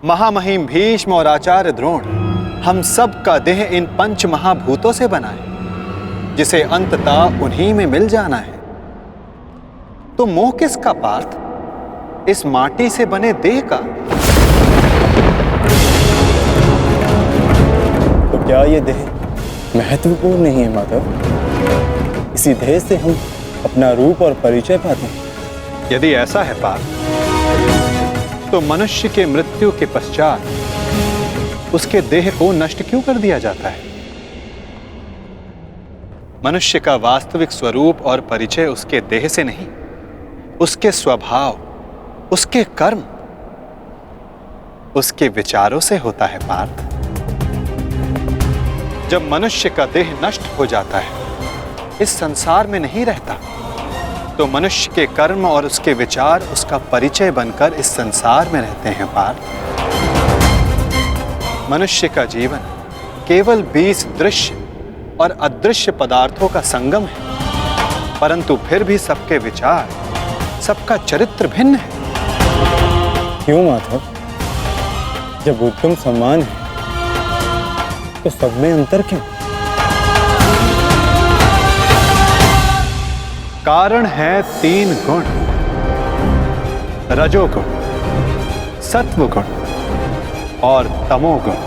महामहिम भीष्म और आचार्य द्रोण, हम सब का देह इन पंच महाभूतों से बना है, जिसे अंततः उन्हीं में मिल जाना है। तो मोह किसका पार्थ, इस माटी से बने देह का? तो क्या ये देह महत्वपूर्ण नहीं है माधव? इसी देह से हम अपना रूप और परिचय पाते हैं। यदि ऐसा है पार्थ, तो मनुष्य के मृत्यु के पश्चात उसके देह को नष्ट क्यों कर दिया जाता है? मनुष्य का वास्तविक स्वरूप और परिचय उसके देह से नहीं, उसके स्वभाव, उसके कर्म, उसके विचारों से होता है पार्थ। जब मनुष्य का देह नष्ट हो जाता है, इस संसार में नहीं रहता, तो मनुष्य के कर्म और उसके विचार उसका परिचय बनकर इस संसार में रहते हैं पार्थ। मनुष्य का जीवन केवल 20 दृश्य और अदृश्य पदार्थों का संगम है, परंतु फिर भी सबके विचार, सबका चरित्र भिन्न है। क्यों माधव? जब उत्तम सम्मान है तो सब में अंतर क्यों? कारण है 3 गुण, रजोगुण, सत्वगुण और तमोगुण।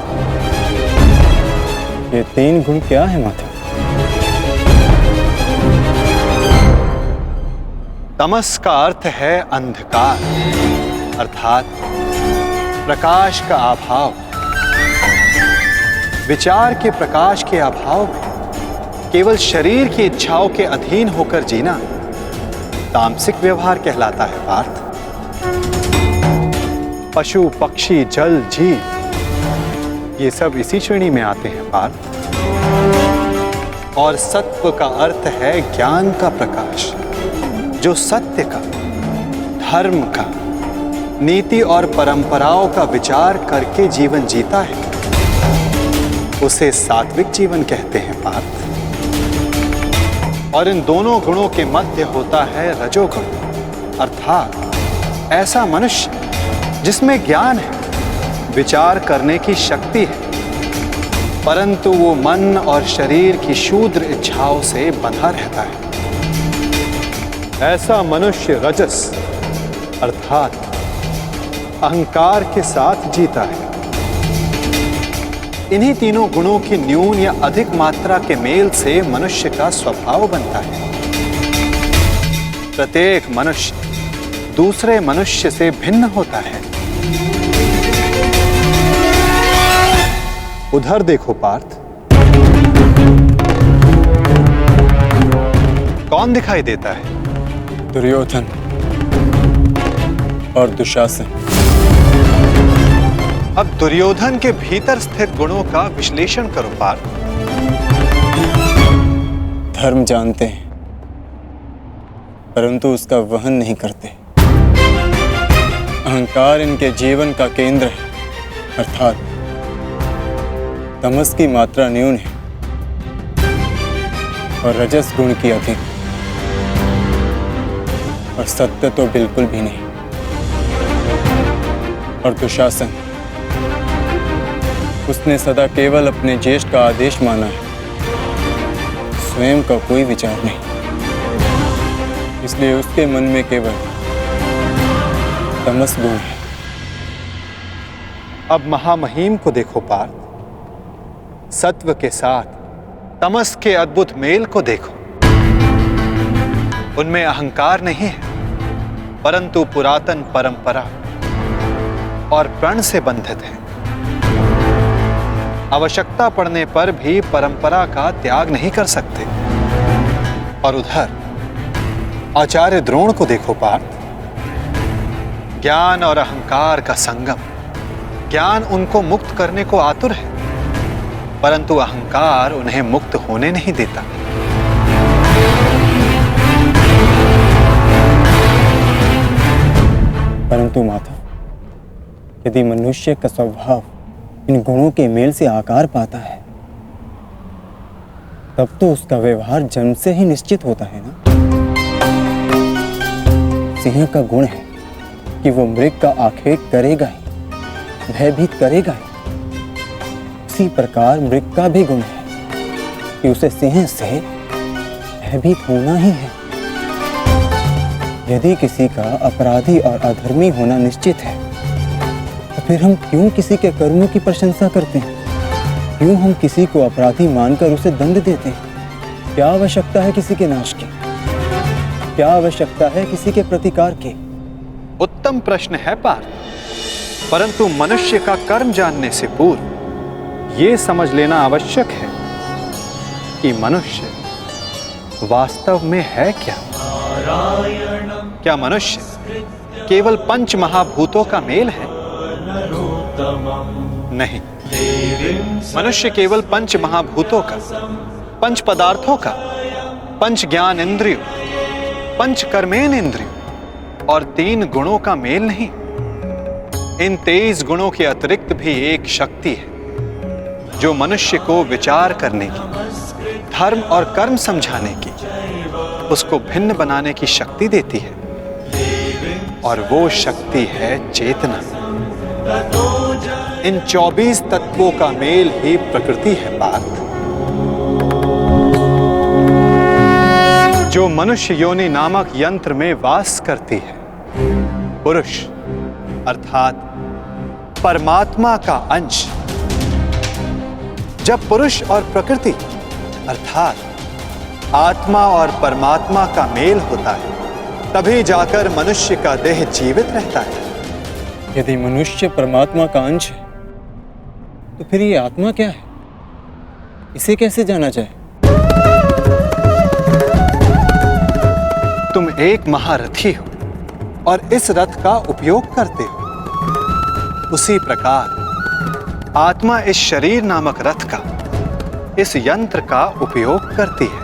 ये 3 गुण क्या है माधव? तमस का अर्थ है अंधकार, अर्थात प्रकाश का अभाव। विचार के प्रकाश के अभाव में केवल शरीर की इच्छाओं के अधीन होकर जीना तामसिक व्यवहार कहलाता है पार्थ। पशु, पक्षी, जल, जीव ये सब इसी श्रेणी में आते हैं पार्थ। और सत्व का अर्थ है ज्ञान का प्रकाश, जो सत्य का, धर्म का, नीति और परंपराओं का विचार करके जीवन जीता है, उसे सात्विक जीवन कहते हैं पार्थ। और इन दोनों गुणों के मध्य होता है रजोगुण, अर्थात ऐसा मनुष्य जिसमें ज्ञान है, विचार करने की शक्ति है, परंतु वो मन और शरीर की शूद्र इच्छाओं से बंधा रहता है। ऐसा मनुष्य रजस अर्थात अहंकार के साथ जीता है। इन्हीं तीनों गुणों की न्यून या अधिक मात्रा के मेल से मनुष्य का स्वभाव बनता है। प्रत्येक मनुष्य दूसरे मनुष्य से भिन्न होता है। उधर देखो पार्थ, कौन दिखाई देता है? दुर्योधन और दुशासन। अब दुर्योधन के भीतर स्थित गुणों का विश्लेषण करो पार्थ। धर्म जानते हैं, परंतु उसका वहन नहीं करते। अहंकार इनके जीवन का केंद्र है, अर्थात तमस की मात्रा न्यून है और रजस गुण की अधिक, और सत्य तो बिल्कुल भी नहीं। और दुशासन, उसने सदा केवल अपने ज्येष्ठ का आदेश माना है, स्वयं का कोई विचार नहीं। इसलिए उसके मन में केवल तमस गुण है। अब महामहिम को देखो पार्थ, सत्व के साथ तमस के अद्भुत मेल को देखो। उनमें अहंकार नहीं है, परंतु पुरातन परंपरा और प्रण से बंधित है। आवश्यकता पड़ने पर भी परंपरा का त्याग नहीं कर सकते। और उधर आचार्य द्रोण को देखो पार्थ, ज्ञान और अहंकार का संगम। ज्ञान उनको मुक्त करने को आतुर है, परंतु अहंकार उन्हें मुक्त होने नहीं देता। परंतु माधव, यदि मनुष्य का स्वभाव इन गुणों के मेल से आकार पाता है, तब तो उसका व्यवहार जन्म से ही निश्चित होता है ना। सिंह का गुण है कि वो मृग का आखेट करेगा ही, भयभीत करेगा ही। इसी प्रकार मृग का भी गुण है कि उसे सिंह से भयभीत होना ही है। यदि किसी का अपराधी और अधर्मी होना निश्चित है, तो फिर हम क्यों किसी के कर्मों की प्रशंसा करते हैं? क्यों हम किसी को अपराधी मानकर उसे दंड देते हैं? क्या आवश्यकता है किसी के नाश की? क्या आवश्यकता है किसी के प्रतिकार की? उत्तम प्रश्न है पार्थ, परंतु मनुष्य का कर्म जानने से पूर्व यह समझ लेना आवश्यक है कि मनुष्य वास्तव में है क्या। क्या मनुष्य केवल पंच महाभूतों का मेल है? नहीं, मनुष्य केवल पंच महाभूतों का, पंच पदार्थों का, पंच ज्ञान इंद्रियों, पंच कर्मेन इंद्रियों और 3 गुणों का मेल नहीं। इन 23 गुणों के अतिरिक्त भी एक शक्ति है जो मनुष्य को विचार करने की, धर्म और कर्म समझाने की, उसको भिन्न बनाने की शक्ति देती है, और वो शक्ति है चेतना। इन 24 तत्वों का मेल ही प्रकृति है पार्थ। जो मनुष्य योनि नामक यंत्र में वास करती है, पुरुष अर्थात परमात्मा का अंश। जब पुरुष और प्रकृति अर्थात आत्मा और परमात्मा का मेल होता है, तभी जाकर मनुष्य का देह जीवित रहता है। यदि मनुष्य परमात्मा का अंश है, तो फिर ये आत्मा क्या है? इसे कैसे जाना जाए? तुम एक महारथी हो और इस रथ का उपयोग करते हो। उसी प्रकार आत्मा इस शरीर नामक रथ का, इस यंत्र का उपयोग करती है,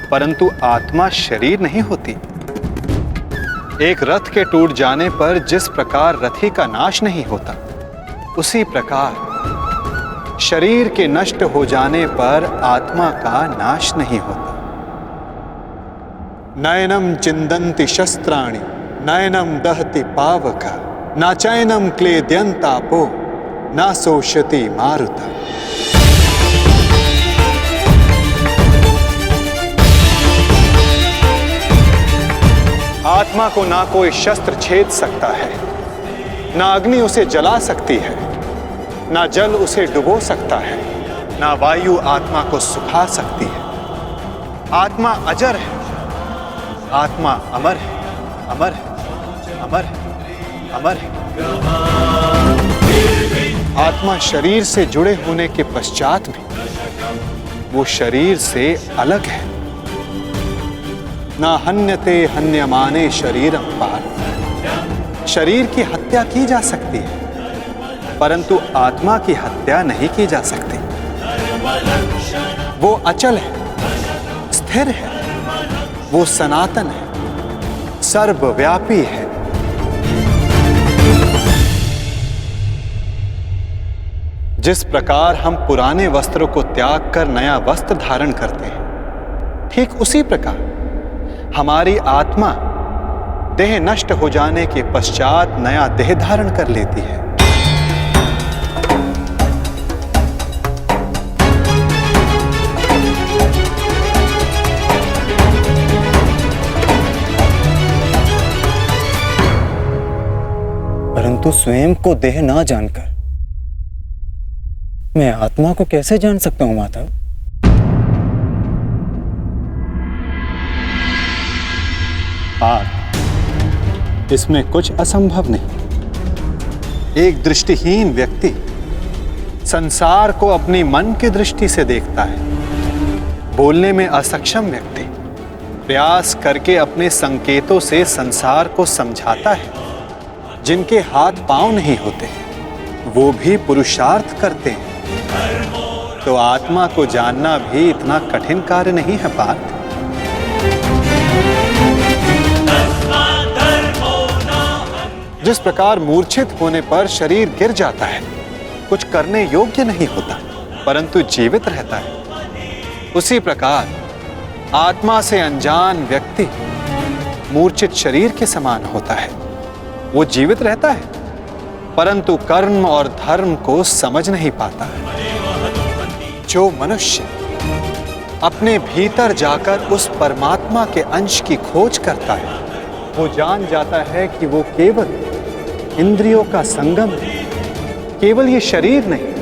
परंतु आत्मा शरीर नहीं होती। एक रथ के टूट जाने पर जिस प्रकार रथी का नाश नहीं होता, उसी प्रकार शरीर के नष्ट हो जाने पर आत्मा का नाश नहीं होता। नयनम चिंदन्ति शस्त्राणि नयनम दहति पावक न चैनम क्लेद्यन्तापो न शोषति मारुता। आत्मा को ना कोई शस्त्र छेद सकता है, ना अग्नि उसे जला सकती है, ना जल उसे डुबो सकता है, ना वायु आत्मा को सुखा सकती है। आत्मा अजर है, आत्मा अमर है, अमर है, अमर है, अमर है। आत्मा शरीर से जुड़े होने के पश्चात भी वो शरीर से अलग है। ना हन्यते हन्यमाने शरीरम पार्थ। शरीर की हत्या की जा सकती है, परंतु आत्मा की हत्या नहीं की जा सकती। वो अचल है, स्थिर है, वो सनातन है, सर्वव्यापी है। जिस प्रकार हम पुराने वस्त्रों को त्याग कर नया वस्त्र धारण करते हैं, ठीक उसी प्रकार हमारी आत्मा देह नष्ट हो जाने के पश्चात नया देह धारण कर लेती है। परंतु स्वयं को देह ना जानकर मैं आत्मा को कैसे जान सकता हूं माता? इसमें कुछ असंभव नहीं। एक दृष्टिहीन व्यक्ति संसार को अपनी मन की दृष्टि से देखता है। बोलने में असक्षम व्यक्ति प्रयास करके अपने संकेतों से संसार को समझाता है। जिनके हाथ पांव नहीं होते, वो भी पुरुषार्थ करते हैं। तो आत्मा को जानना भी इतना कठिन कार्य नहीं है पार्थ। जिस प्रकार मूर्छित होने पर शरीर गिर जाता है, कुछ करने योग्य नहीं होता, परंतु जीवित रहता है, उसी प्रकार आत्मा से अनजान व्यक्ति मूर्छित शरीर के समान होता है। वो जीवित रहता है, परंतु कर्म और धर्म को समझ नहीं पाता है। जो मनुष्य अपने भीतर जाकर उस परमात्मा के अंश की खोज करता है, वो जान जाता है कि वो केवल इंद्रियों का संगम है, केवल ये शरीर नहीं,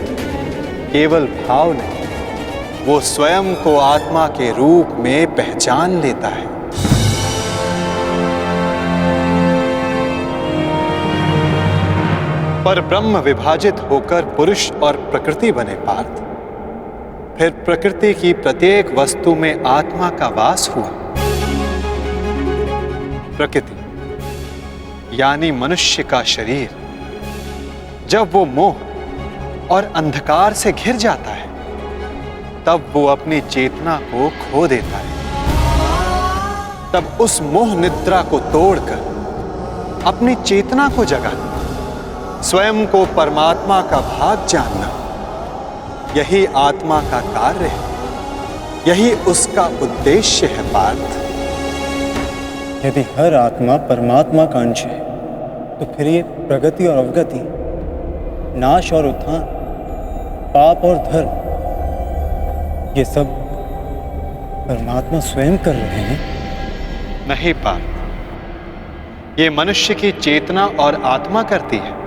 केवल भाव नहीं, वो स्वयं को आत्मा के रूप में पहचान लेता है। पर ब्रह्म विभाजित होकर पुरुष और प्रकृति बने पार्थ। फिर प्रकृति की प्रत्येक वस्तु में आत्मा का वास हुआ। प्रकृति यानी मनुष्य का शरीर जब वो मोह और अंधकार से घिर जाता है, तब वो अपनी चेतना को खो देता है। तब उस मोह निद्रा को तोड़कर अपनी चेतना को जगाना, स्वयं को परमात्मा का भाग जानना, यही आत्मा का कार्य है, यही उसका उद्देश्य है पार्थ। यदि हर आत्मा परमात्मा का अंश है, तो फिर ये प्रगति और अवगति, नाश और उत्थान, पाप और धर्म, ये सब परमात्मा स्वयं कर रहे हैं। नहीं पार्थ, ये मनुष्य की चेतना और आत्मा करती है।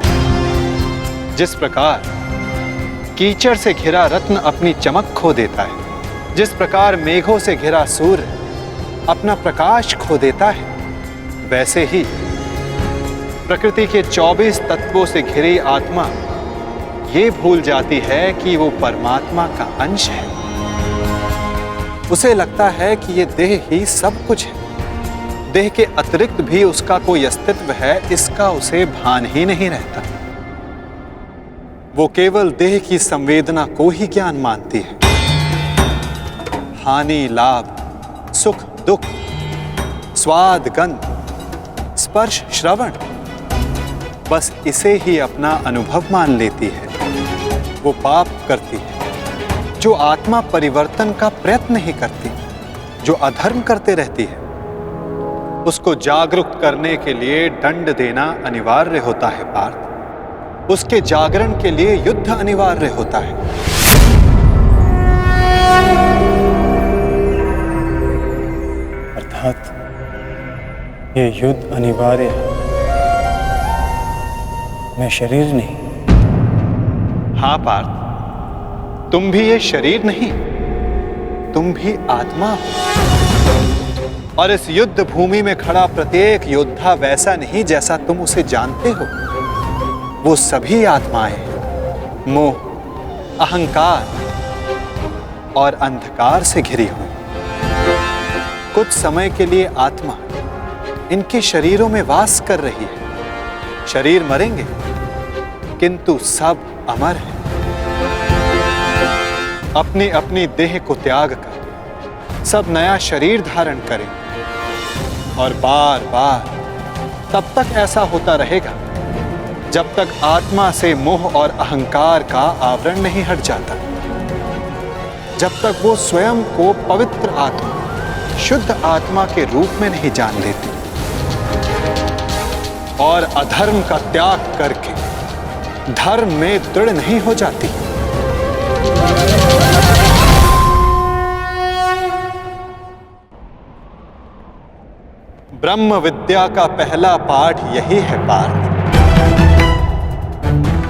जिस प्रकार कीचड़ से घिरा रत्न अपनी चमक खो देता है, जिस प्रकार मेघों से घिरा सूर्य अपना प्रकाश खो देता है, वैसे ही प्रकृति के 24 तत्वों से घिरी आत्मा ये भूल जाती है कि वो परमात्मा का अंश है। उसे लगता है कि ये देह ही सब कुछ है, देह के अतिरिक्त भी उसका कोई अस्तित्व है, इसका उसे भान ही नहीं रहता। वो केवल देह की संवेदना को ही ज्ञान मानती है। हानि लाभ, सुख दुख, स्वाद गंध, स्पर्श श्रवण, बस इसे ही अपना अनुभव मान लेती है। वो पाप करती है जो आत्मा परिवर्तन का प्रयत्न नहीं करती, जो अधर्म करते रहती है। उसको जागरूक करने के लिए दंड देना अनिवार्य होता है पार्थ। उसके जागरण के लिए युद्ध अनिवार्य होता है। अर्थात ये युद्ध अनिवार्य है, मैं शरीर नहीं। हाँ पार्थ, तुम भी ये शरीर नहीं, तुम भी आत्मा हो। और इस युद्ध भूमि में खड़ा प्रत्येक योद्धा वैसा नहीं जैसा तुम उसे जानते हो। वो सभी आत्माएं हैं, मोह, अहंकार और अंधकार से घिरी हुई। कुछ समय के लिए आत्मा इनके शरीरों में वास कर रही है। शरीर मरेंगे, किंतु सब अमर हैं। अपनी अपनी देह को त्याग कर सब नया शरीर धारण करें, और बार बार तब तक ऐसा होता रहेगा जब तक आत्मा से मोह और अहंकार का आवरण नहीं हट जाता, जब तक वो स्वयं को पवित्र आत्मा, शुद्ध आत्मा के रूप में नहीं जान लेती और अधर्म का त्याग करके धर्म में दृढ़ नहीं हो जाती। ब्रह्म विद्या का पहला पाठ यही है पार्थ।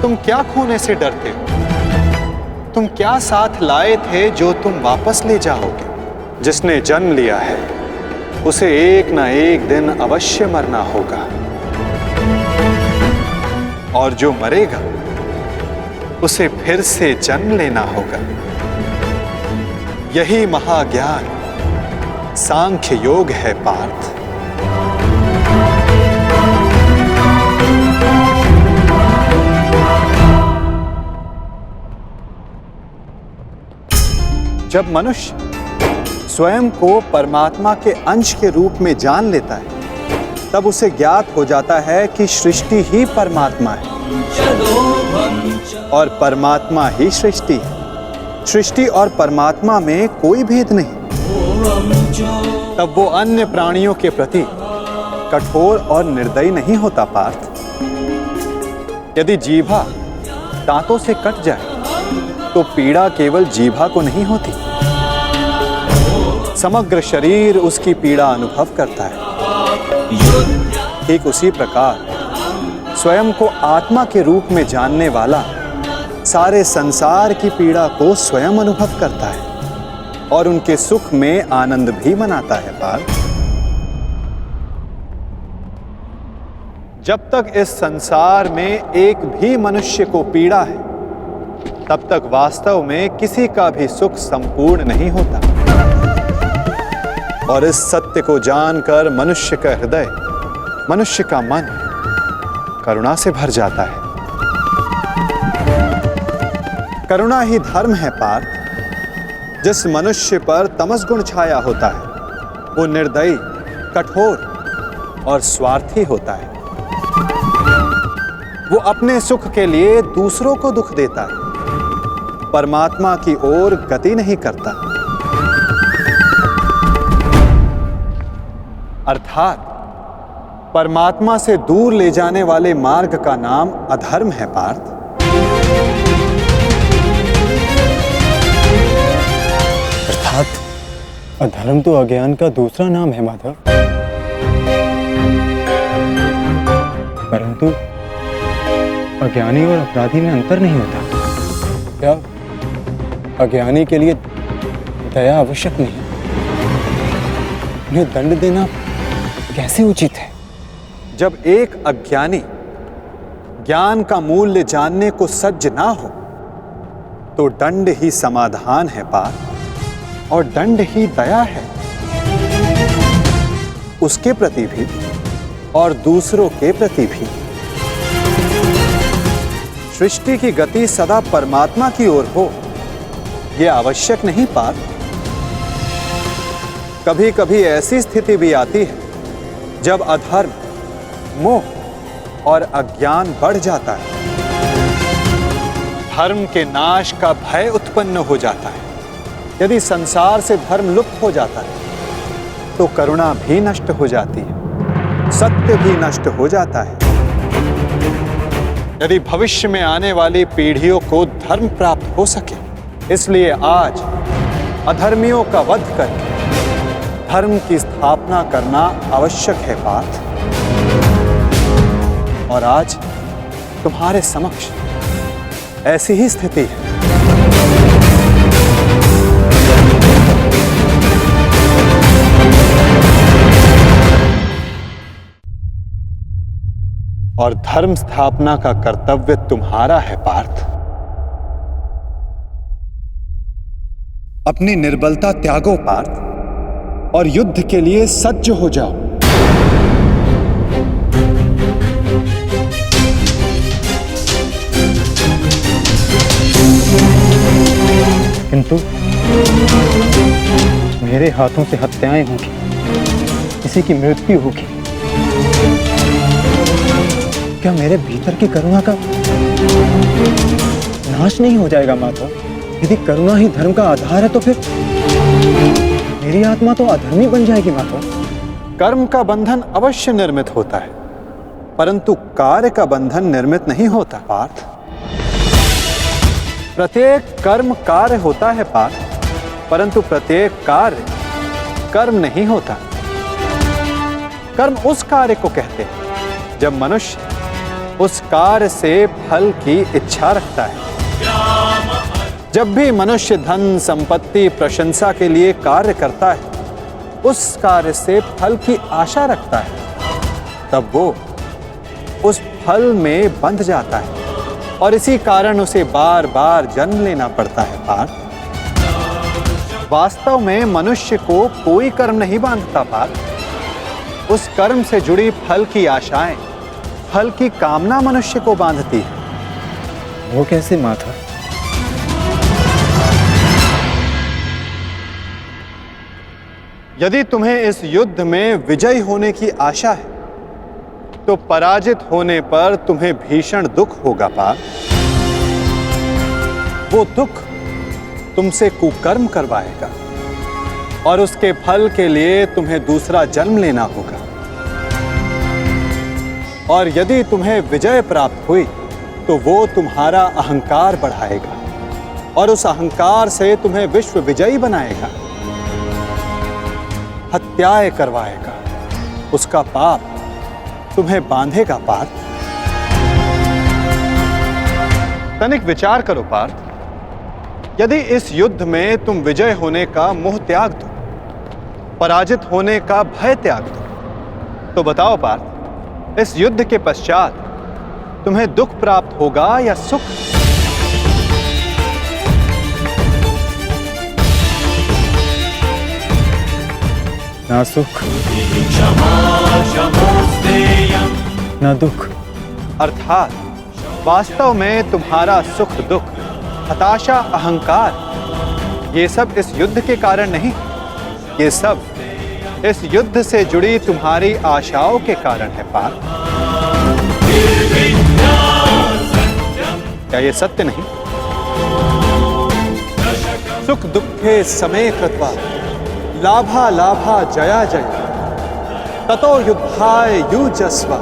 तुम क्या खोने से डरते हो? तुम क्या साथ लाए थे जो तुम वापस ले जाओगे? जिसने जन्म लिया है उसे एक ना एक दिन अवश्य मरना होगा, और जो मरेगा उसे फिर से जन्म लेना होगा। यही महाज्ञान सांख्य योग है पार्थ। जब मनुष्य स्वयं को परमात्मा के अंश के रूप में जान लेता है, तब उसे ज्ञात हो जाता है कि सृष्टि ही परमात्मा है और परमात्मा ही सृष्टि है। सृष्टि और परमात्मा में कोई भेद नहीं। तब वो अन्य प्राणियों के प्रति कठोर और निर्दयी नहीं होता पार्थ। यदि जीभा दांतों से कट जाए तो पीड़ा केवल जीभा को नहीं होती, समग्र शरीर उसकी पीड़ा अनुभव करता है। ठीक उसी प्रकार स्वयं को आत्मा के रूप में जानने वाला सारे संसार की पीड़ा को स्वयं अनुभव करता है और उनके सुख में आनंद भी मनाता है। पार्थ, जब तक इस संसार में एक भी मनुष्य को पीड़ा है, तब तक वास्तव में किसी का भी सुख संपूर्ण नहीं होता। और इस सत्य को जानकर मनुष्य का हृदय, मनुष्य का मन करुणा से भर जाता है। करुणा ही धर्म है पार्थ। जिस मनुष्य पर तमस गुण छाया होता है वो निर्दयी, कठोर और स्वार्थी होता है। वो अपने सुख के लिए दूसरों को दुख देता है, परमात्मा की ओर गति नहीं करता। अर्थात परमात्मा से दूर ले जाने वाले मार्ग का नाम अधर्म है पार्थ। अर्थात अधर्म तो अज्ञान का दूसरा नाम है माधव। परंतु अज्ञानी और अपराधी में अंतर नहीं होता क्या? अज्ञानी के लिए दया आवश्यक नहीं, उन्हें दंड देना कैसे उचित है? जब एक अज्ञानी ज्ञान का मूल्य जानने को सज्ज ना हो तो दंड ही समाधान है पार्थ, और दंड ही दया है, उसके प्रति भी और दूसरों के प्रति भी। सृष्टि की गति सदा परमात्मा की ओर हो, यह आवश्यक नहीं पार्थ। कभी कभी ऐसी स्थिति भी आती है जब अधर्म, मोह और अज्ञान बढ़ जाता है। धर्म के नाश का भय उत्पन्न हो जाता है। यदि संसार से धर्म लुप्त हो जाता है तो करुणा भी नष्ट हो जाती है, सत्य भी नष्ट हो जाता है। यदि भविष्य में आने वाली पीढ़ियों को धर्म प्राप्त हो सके, इसलिए आज अधर्मियों का वध करके धर्म की स्थापना करना आवश्यक है पार्थ। और आज तुम्हारे समक्ष ऐसी ही स्थिति है। और धर्म स्थापना का कर्तव्य तुम्हारा है पार्थ। अपनी निर्बलता त्यागो पार्थ और युद्ध के लिए सज्ज हो जाओ। किंतु मेरे हाथों से हत्याएं होंगी, किसी की मृत्यु होगी, क्या मेरे भीतर की करुणा का नाश नहीं हो जाएगा माधव? यदि करुणा ही धर्म का आधार है तो फिर मेरी आत्मा तो अधर्मी बन जाएगी माधव। कर्म का बंधन अवश्य निर्मित होता है, परंतु कार्य का बंधन निर्मित नहीं होता पार्थ। प्रत्येक कर्म कार्य होता है पार्थ, परंतु प्रत्येक कार्य कर्म नहीं होता। कर्म उस कार्य को कहते हैं जब मनुष्य उस कार्य से फल की इच्छा रखता है। जब भी मनुष्य धन, संपत्ति, प्रशंसा के लिए कार्य करता है, उस कार्य से फल की आशा रखता है, तब वो उस फल में बंध जाता है और इसी कारण उसे बार बार जन्म लेना पड़ता है पार्थ। वास्तव में मनुष्य को कोई कर्म नहीं बांधता पार्थ। उस कर्म से जुड़ी फल की आशाएं, फल की कामना मनुष्य को बांधती है। वो कैसे माधव? यदि तुम्हें इस युद्ध में विजयी होने की आशा है तो पराजित होने पर तुम्हें भीषण दुख होगा पार्थ। वो दुख तुमसे कुकर्म करवाएगा और उसके फल के लिए तुम्हें दूसरा जन्म लेना होगा। और यदि तुम्हें विजय प्राप्त हुई तो वो तुम्हारा अहंकार बढ़ाएगा और उस अहंकार से तुम्हें विश्व विजयी बनाएगा, हत्याएं करवाएगा। उसका पाप तुम्हें बांधेगा पार्थ। तनिक विचार करो पार्थ, यदि इस युद्ध में तुम विजय होने का मोह त्याग दो, पराजित होने का भय त्याग दो, तो बताओ पार्थ, इस युद्ध के पश्चात तुम्हें दुख प्राप्त होगा या सुख? ना सुख ना दुख। अर्थात वास्तव में तुम्हारा सुख दुख, हताशा, अहंकार, ये सब इस युद्ध के कारण नहीं, ये सब इस युद्ध से जुड़ी तुम्हारी आशाओं के कारण है पार्थ। क्या ये सत्य नहीं? सुख दुखे समे कृत्वा लाभा लाभा जया जय ततो युद्धाय युजस्व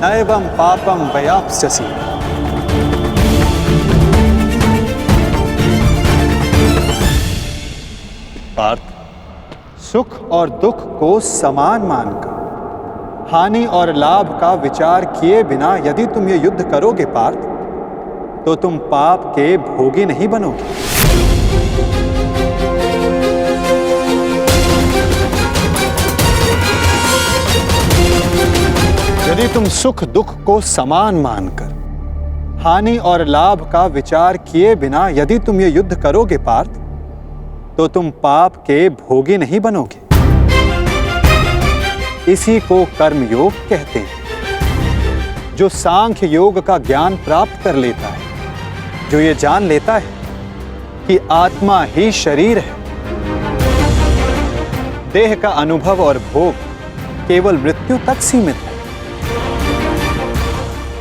नैवं पापम वयाप्स्यसि। पार्थ, सुख और दुख को समान मानकर हानि और लाभ का विचार किए बिना यदि तुम ये युद्ध करोगे पार्थ, तो तुम पाप के भोगी नहीं बनोगे। यदि तुम सुख दुख को समान मानकर हानि और लाभ का विचार किए बिना यदि तुम ये युद्ध करोगे पार्थ, तो तुम पाप के भोगी नहीं बनोगे। इसी को कर्मयोग कहते हैं। जो सांख्य योग का ज्ञान प्राप्त कर लेता है, जो ये जान लेता है कि आत्मा ही शरीर है, देह का अनुभव और भोग केवल मृत्यु तक सीमित है,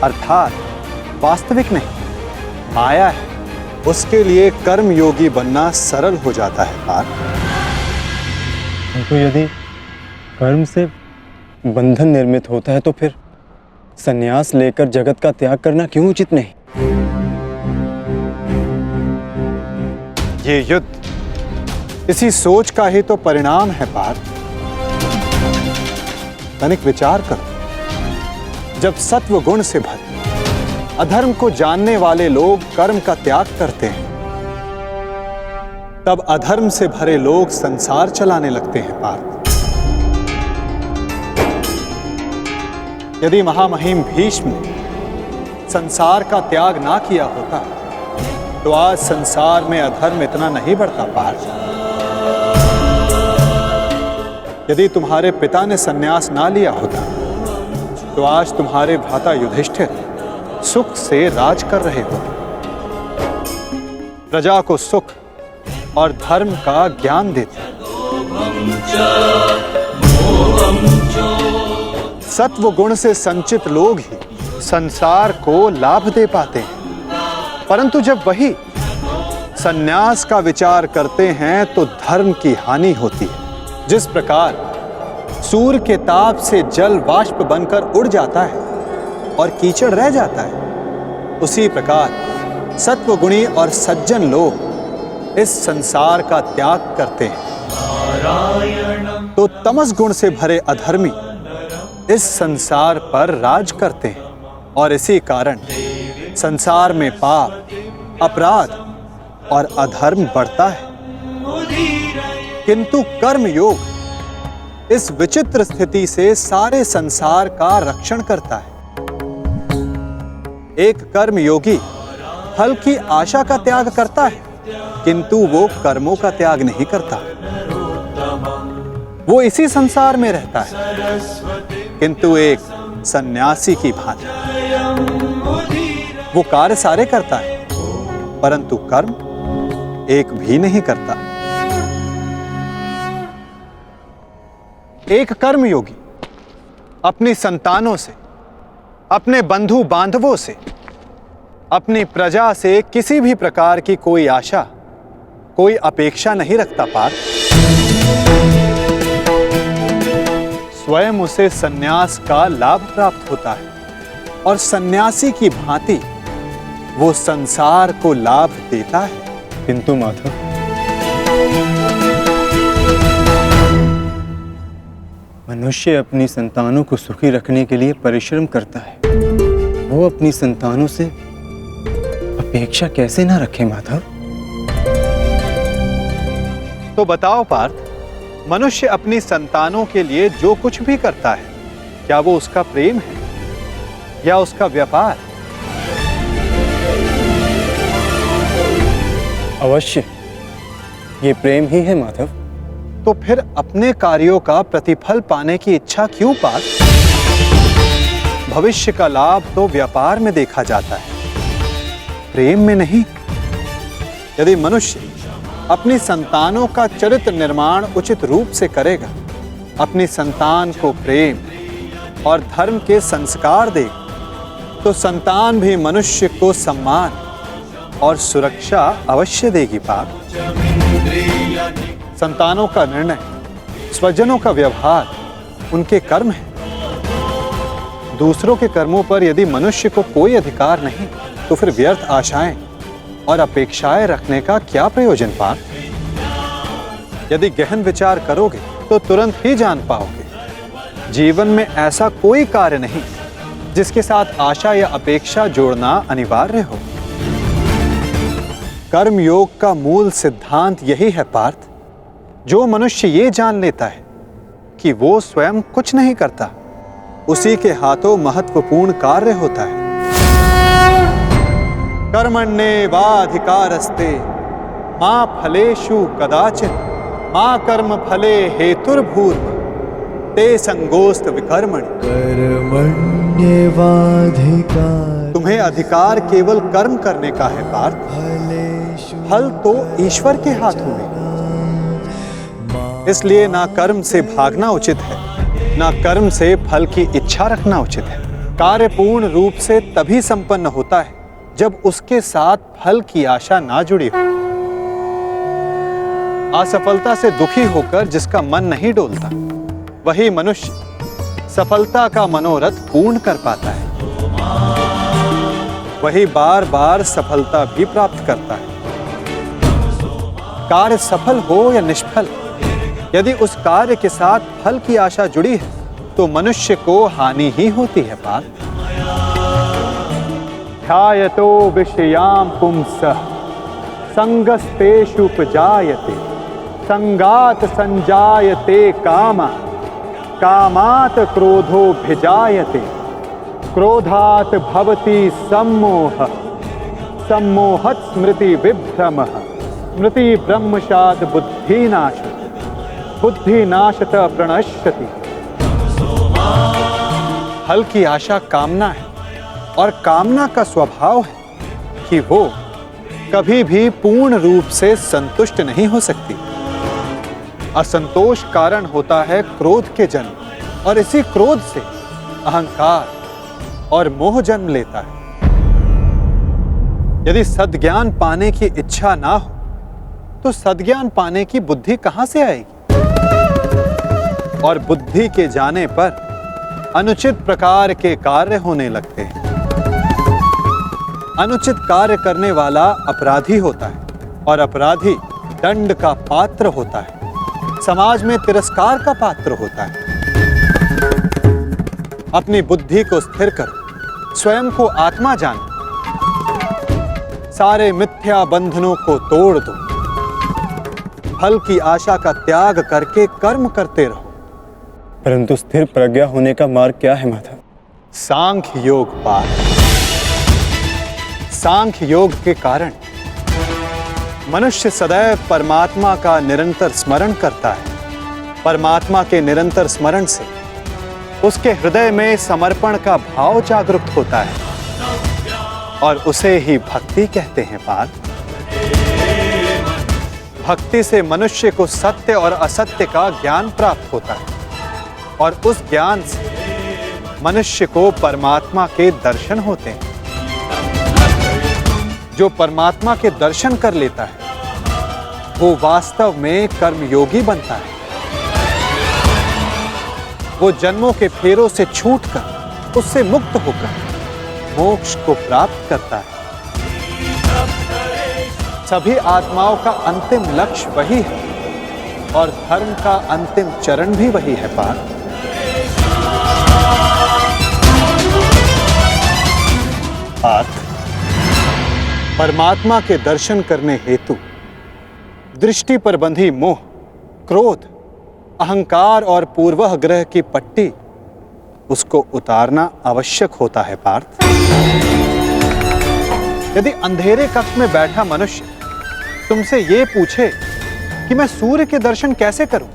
अर्थात वास्तविक नहीं, माया है, उसके लिए कर्म योगी बनना सरल हो जाता है पार्थ। तो यदि कर्म से बंधन निर्मित होता है तो फिर संन्यास लेकर जगत का त्याग करना क्यों उचित नहीं? ये युद्ध इसी सोच का ही तो परिणाम है पार्थ। तनिक विचार करो, जब सत्व गुण से भरे अधर्म को जानने वाले लोग कर्म का त्याग करते हैं, तब अधर्म से भरे लोग संसार चलाने लगते हैं पार्थ। यदि महामहिम भीष्म ने संसार का त्याग ना किया होता, तो आज संसार में अधर्म इतना नहीं बढ़ता पार्थ। यदि तुम्हारे पिता ने संन्यास ना लिया होता, तो आज तुम्हारे भ्राता युधिष्ठिर सुख से राज कर रहे होते, प्रजा को सुख और धर्म का ज्ञान देते। सत्व गुण से संचित लोग ही संसार को लाभ दे पाते हैं, परंतु जब वही संन्यास का विचार करते हैं तो धर्म की हानि होती है। जिस प्रकार सूर्य के ताप से जल वाष्प बनकर उड़ जाता है और कीचड़ रह जाता है, उसी प्रकार सत्वगुणी और सज्जन लोग इस संसार का त्याग करते हैं, तो तमस गुण से भरे अधर्मी इस संसार पर राज करते हैं, और इसी कारण संसार में पाप, अपराध और अधर्म बढ़ता है। किंतु कर्म योग इस विचित्र स्थिति से सारे संसार का रक्षण करता है। एक कर्म योगी फल की आशा का त्याग करता है, किंतु वो कर्मों का त्याग नहीं करता। वो इसी संसार में रहता है, किंतु एक सन्यासी की भांति वो कार्य सारे करता है, परंतु कर्म एक भी नहीं करता। एक कर्मयोगी अपनी संतानों से, अपने बंधु बांधवों से, अपनी प्रजा से किसी भी प्रकार की कोई आशा, कोई अपेक्षा नहीं रखता पार्थ। स्वयं उसे सन्यास का लाभ प्राप्त होता है और सन्यासी की भांति वो संसार को लाभ देता है। किंतु माधव, मनुष्य अपनी संतानों को सुखी रखने के लिए परिश्रम करता है। वो अपनी संतानों से अपेक्षा कैसे ना रखे माधव? तो बताओ पार्थ, मनुष्य अपनी संतानों के लिए जो कुछ भी करता है, क्या वो उसका प्रेम है या उसका व्यापार? अवश्य ये प्रेम ही है माधव। तो फिर अपने कार्यों का प्रतिफल पाने की इच्छा क्यों पार्थ? भविष्य का लाभ तो व्यापार में देखा जाता है, प्रेम में नहीं। यदि मनुष्य अपनी संतानों का चरित्र निर्माण उचित रूप से करेगा, अपनी संतान को प्रेम और धर्म के संस्कार देगा, तो संतान भी मनुष्य को सम्मान और सुरक्षा अवश्य देगी पार्थ। संतानों का निर्णय, स्वजनों का व्यवहार उनके कर्म है। दूसरों के कर्मों पर यदि मनुष्य को कोई अधिकार नहीं, तो फिर व्यर्थ आशाएं और अपेक्षाएं रखने का क्या प्रयोजन पार्थ? यदि गहन विचार करोगे तो तुरंत ही जान पाओगे, जीवन में ऐसा कोई कार्य नहीं जिसके साथ आशा या अपेक्षा जोड़ना अनिवार्य हो। कर्म योग का मूल सिद्धांत यही है पार्थ। जो मनुष्य ये जान लेता है कि वो स्वयं कुछ नहीं करता, उसी के हाथों महत्वपूर्ण कार्य होता है। कर्मण्येवाधिकारस्ते मा फलेषु कदाचिन मा कर्म फले हेतुर्भूर्व ते संगोस्त विकर्मणि। कर्मण्येवाधिकार, तुम्हें अधिकार केवल कर्म करने का है पार्थ। फल तो ईश्वर के हाथों में, इसलिए ना कर्म से भागना उचित है, ना कर्म से फल की इच्छा रखना उचित है। कार्य पूर्ण रूप से तभी संपन्न होता है जब उसके साथ फल की आशा ना जुड़ी हो। असफलता से दुखी होकर जिसका मन नहीं डोलता, वही मनुष्य सफलता का मनोरथ पूर्ण कर पाता है। वही बार बार सफलता भी प्राप्त करता है। कार्य सफल हो या निष्फल, यदि उस कार्य के साथ फल की आशा जुड़ी है, तो मनुष्य को हानि ही होती है पार्थ। ध्यायतो विषयां पुंसः संगस्तेषुपजायते संगात संजायते कामा कामात् क्रोधोऽभिजायते क्रोधात् भवति सम्मोहः सम्मोहात् स्मृति विभ्रमः स्मृति ब्रह्मशात् बुद्धिनाशः बुद्धिनाशत प्रणश्यति। फल की आशा कामना है, और कामना का स्वभाव है कि वो कभी भी पूर्ण रूप से संतुष्ट नहीं हो सकती। असंतोष कारण होता है क्रोध के जन्म, और इसी क्रोध से अहंकार और मोह जन्म लेता है। यदि सद्ज्ञान पाने की इच्छा ना हो, तो सद्ज्ञान पाने की बुद्धि कहां से आएगी? और बुद्धि के जाने पर अनुचित प्रकार के कार्य होने लगते हैं। अनुचित कार्य करने वाला अपराधी होता है, और अपराधी दंड का पात्र होता है, समाज में तिरस्कार का पात्र होता है। अपनी बुद्धि को स्थिर करो, स्वयं को आत्मा जानो, सारे मिथ्या बंधनों को तोड़ दो, फल की आशा का त्याग करके कर्म करते रहो। परंतु स्थिर प्रज्ञा होने का मार्ग क्या है माधव? सांख्य योग पार्थ। सांख्य योग के कारण मनुष्य सदैव परमात्मा का निरंतर स्मरण करता है। परमात्मा के निरंतर स्मरण से उसके हृदय में समर्पण का भाव जागृत होता है, और उसे ही भक्ति कहते हैं पार्थ। भक्ति से मनुष्य को सत्य और असत्य का ज्ञान प्राप्त होता है, और उस ज्ञान से मनुष्य को परमात्मा के दर्शन होते हैं। जो परमात्मा के दर्शन कर लेता है, वो वास्तव में कर्मयोगी बनता है। वो जन्मों के फेरों से छूटकर, उससे मुक्त होकर मोक्ष को प्राप्त करता है। सभी आत्माओं का अंतिम लक्ष्य वही है और धर्म का अंतिम चरण भी वही है पार्थ। पार्थ, परमात्मा के दर्शन करने हेतु दृष्टि पर बंधी मोह, क्रोध, अहंकार और पूर्वाग्रह की पट्टी उसको उतारना आवश्यक होता है पार्थ। यदि अंधेरे कक्ष में बैठा मनुष्य तुमसे यह पूछे कि मैं सूर्य के दर्शन कैसे करूं,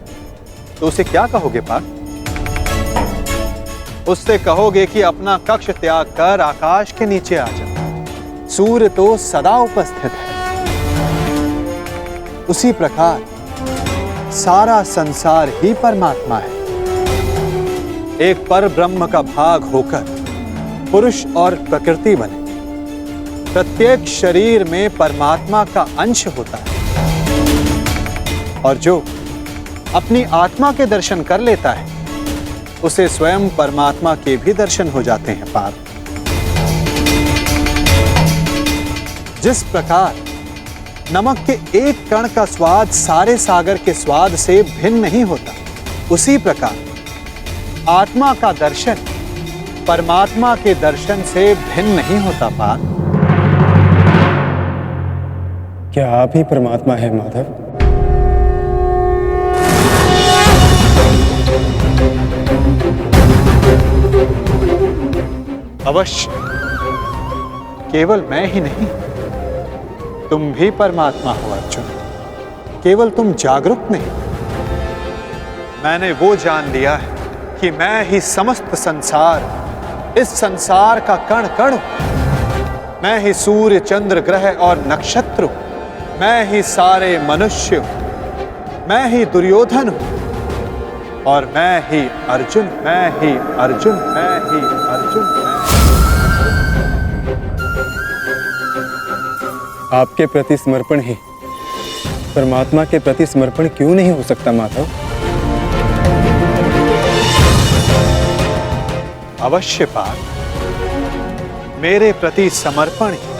तो उसे क्या कहोगे पार्थ? उससे कहोगे कि अपना कक्ष त्याग कर आकाश के नीचे आ जा, सूर्य तो सदा उपस्थित है। उसी प्रकार सारा संसार ही परमात्मा है। एक पर ब्रह्म का भाग होकर पुरुष और प्रकृति बने। प्रत्येक शरीर में परमात्मा का अंश होता है और जो अपनी आत्मा के दर्शन कर लेता है उसे स्वयं परमात्मा के भी दर्शन हो जाते हैं पार्थ। जिस प्रकार नमक के एक कण का स्वाद सारे सागर के स्वाद से भिन्न नहीं होता, उसी प्रकार आत्मा का दर्शन परमात्मा के दर्शन से भिन्न नहीं होता पार्थ। क्या आप ही परमात्मा है माधव? अवश्य, केवल मैं ही नहीं, तुम भी परमात्मा हो अर्जुन। केवल तुम जागरूक नहीं, मैंने वो जान लिया है कि मैं ही समस्त संसार, इस संसार का कण कण हूं। मैं ही सूर्य, चंद्र, ग्रह और नक्षत्र हूं। मैं ही सारे मनुष्य हूं। मैं ही दुर्योधन हूं और मैं ही अर्जुन, मैं ही अर्जुन, मैं ही अर्जुन, आपके प्रति समर्पण ही परमात्मा के प्रति समर्पण क्यों नहीं हो सकता माधव? अवश्य पार्थ, मेरे प्रति समर्पण ही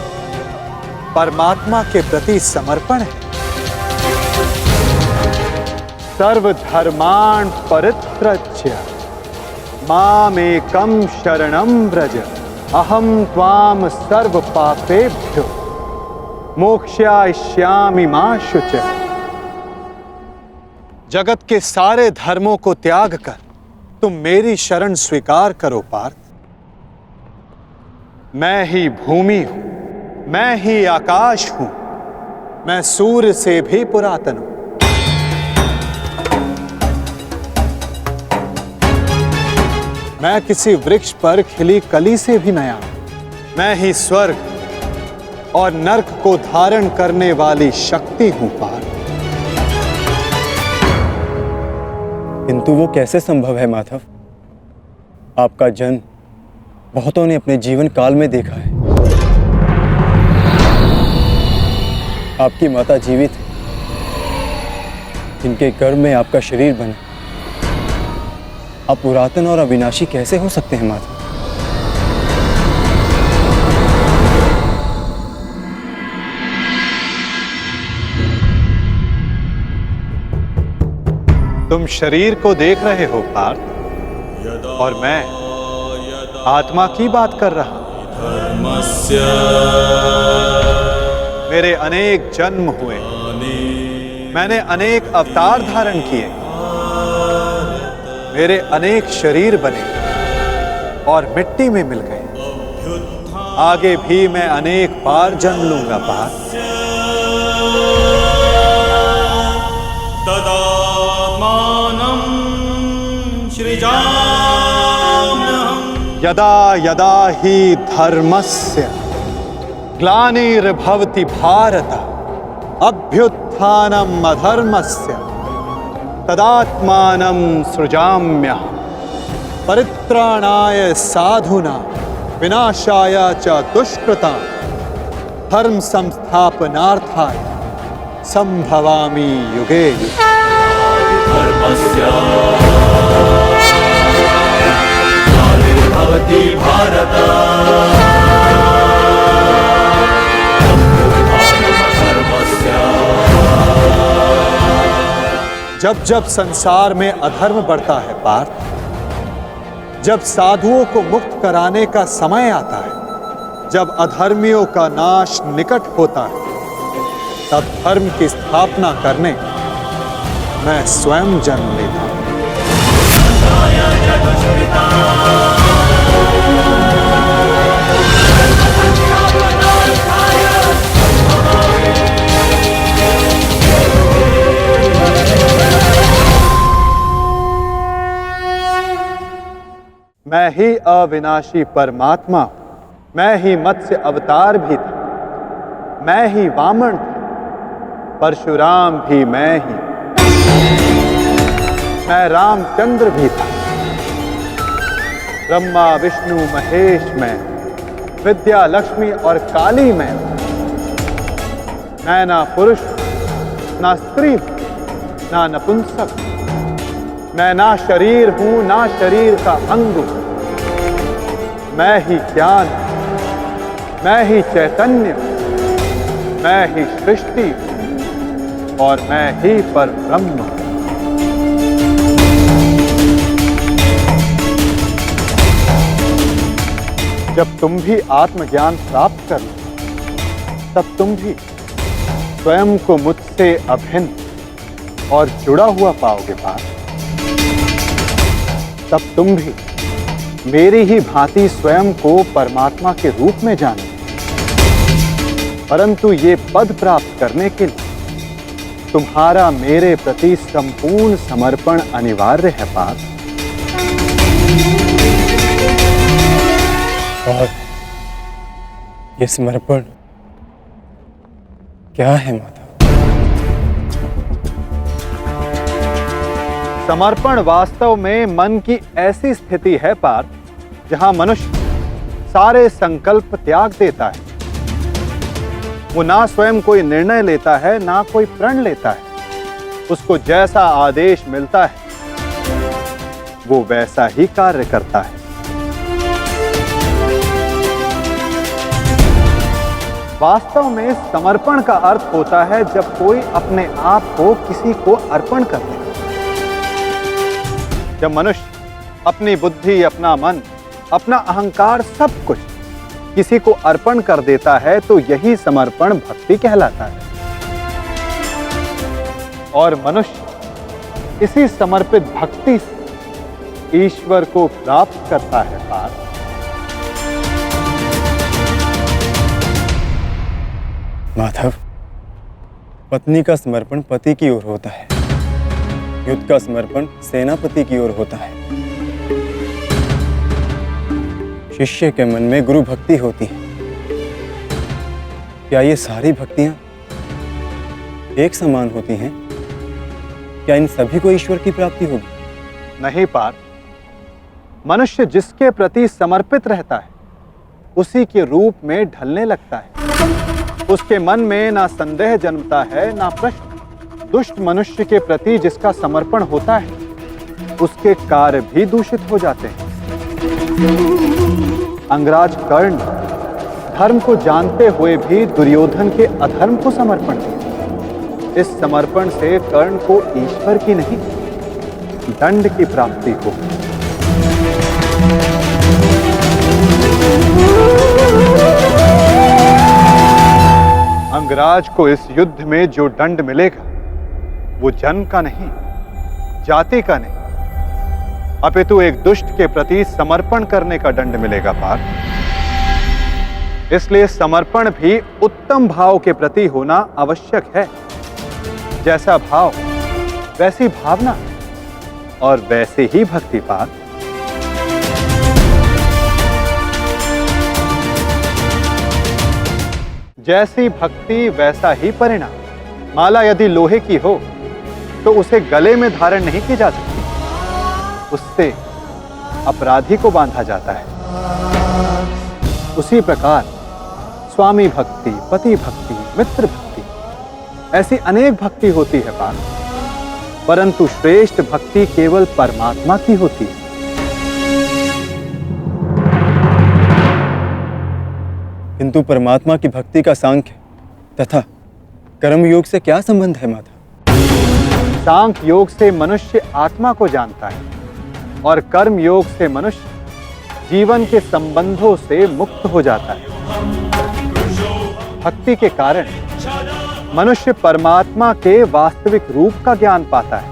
परमात्मा के प्रति समर्पण है। सर्वधर्मान् परित्यज्य मामेकं शरणं व्रज अहं त्वां सर्व पापेभ्यो मोक्षयिष्यामि मा शुचः। जगत के सारे धर्मों को त्याग कर तुम मेरी शरण स्वीकार करो पार्थ। मैं ही भूमि हूं, मैं ही आकाश हूं, मैं सूर्य से भी पुरातन हूं। मैं किसी वृक्ष पर खिली कली से भी नया हूं। मैं ही स्वर्ग और नरक को धारण करने वाली शक्ति हूं पार्थ। किंतु वो कैसे संभव है माधव? आपका जन्म बहुतों ने अपने जीवन काल में देखा है। आपकी माता जीवित है, इनके गर्भ में आपका शरीर बना। आप पुरातन और अविनाशी कैसे हो सकते हैं माधव? तुम शरीर को देख रहे हो पार्थ, और मैं आत्मा की बात कर रहा हूं। मेरे अनेक जन्म हुए, मैंने अनेक अवतार धारण किए, मेरे अनेक शरीर बने और मिट्टी में मिल गए। आगे भी मैं अनेक बार जन्म लूंगा पार्थ। यदा यदा हि धर्मस्य ग्लानिर्भवति भारत अभ्युत्थानम् अधर्मस्य तदात्मानं सृजाम्यहम् परित्राणाय साधूनां विनाशाय च दुष्कृतां धर्म संस्थापनार्थाय संभवामि युगे युगे। भवति भारत जब जब संसार में अधर्म बढ़ता है पार्थ, जब साधुओं को मुक्त कराने का समय आता है, जब अधर्मियों का नाश निकट होता है, तब धर्म की स्थापना करने मैं स्वयं जन्म लेता हूं। मैं ही अविनाशी परमात्मा, मैं ही मत्स्य अवतार भी था, मैं ही वामन था, परशुराम भी मैं ही, मैं रामचंद्र भी था, ब्रह्मा विष्णु महेश मैं, विद्या लक्ष्मी और काली मैं ना पुरुष ना स्त्री ना नपुंसक, मैं ना शरीर हूं ना शरीर का अंग हूं, मैं ही ज्ञान, मैं ही चैतन्य, मैं ही सृष्टि और मैं ही परब्रह्म। जब तुम भी आत्मज्ञान प्राप्त कर लो, तब तुम भी स्वयं को मुझसे अभिन्न और जुड़ा हुआ पाओगे पार्थ। तब तुम भी मेरी ही भांति स्वयं को परमात्मा के रूप में जानो। परंतु ये पद प्राप्त करने के लिए तुम्हारा मेरे प्रति संपूर्ण समर्पण अनिवार्य है पार्थ। और ये समर्पण क्या है माता? समर्पण वास्तव में मन की ऐसी स्थिति है पार्थ, जहां मनुष्य सारे संकल्प त्याग देता है। वो ना स्वयं कोई निर्णय लेता है ना कोई प्रण लेता है। उसको जैसा आदेश मिलता है वो वैसा ही कार्य करता है। वास्तव में समर्पण का अर्थ होता है जब कोई अपने आप को किसी को अर्पण कर दे। जब मनुष्य अपनी बुद्धि, अपना मन, अपना अहंकार, सब कुछ किसी को अर्पण कर देता है तो यही समर्पण भक्ति कहलाता है। और मनुष्य इसी समर्पित भक्ति से ईश्वर को प्राप्त करता है पार्थ। माधव, पत्नी का समर्पण पति की ओर होता है, युद्ध का समर्पण सेनापति की ओर होता है। शिष्य के मन में गुरु भक्ति होती है। क्या ये सारी भक्तियां एक समान होती हैं? क्या इन सभी को ईश्वर की प्राप्ति होगी? नहीं पार्थ, मनुष्य जिसके प्रति समर्पित रहता है उसी के रूप में ढलने लगता है। उसके मन में ना संदेह जन्मता है ना प्रश्न। दुष्ट मनुष्य के प्रति जिसका समर्पण होता है उसके कार्य भी दूषित हो जाते हैं। अंगराज कर्ण धर्म को जानते हुए भी दुर्योधन के अधर्म को समर्पण दिया। इस समर्पण से कर्ण को ईश्वर की नहीं दंड की प्राप्ति हो। अंगराज को इस युद्ध में जो दंड मिलेगा वो जन्म का नहीं, जाति का नहीं, अपितु एक दुष्ट के प्रति समर्पण करने का दंड मिलेगा पार्थ। इसलिए समर्पण भी उत्तम भाव के प्रति होना आवश्यक है। जैसा भाव वैसी भावना और वैसे ही भक्ति पार्थ। जैसी भक्ति वैसा ही परिणाम। माला यदि लोहे की हो तो उसे गले में धारण नहीं की जा सकती, उससे अपराधी को बांधा जाता है। उसी प्रकार स्वामी भक्ति, पति भक्ति, मित्र भक्ति, ऐसी अनेक भक्ति होती है पार्थ, परंतु श्रेष्ठ भक्ति केवल परमात्मा की होती है। किंतु परमात्मा की भक्ति का सांख्य तथा कर्मयोग से क्या संबंध है माता? सांख्य योग से मनुष्य आत्मा को जानता है और कर्म योग से मनुष्य जीवन के संबंधों से मुक्त हो जाता है। भक्ति के कारण मनुष्य परमात्मा के वास्तविक रूप का ज्ञान पाता है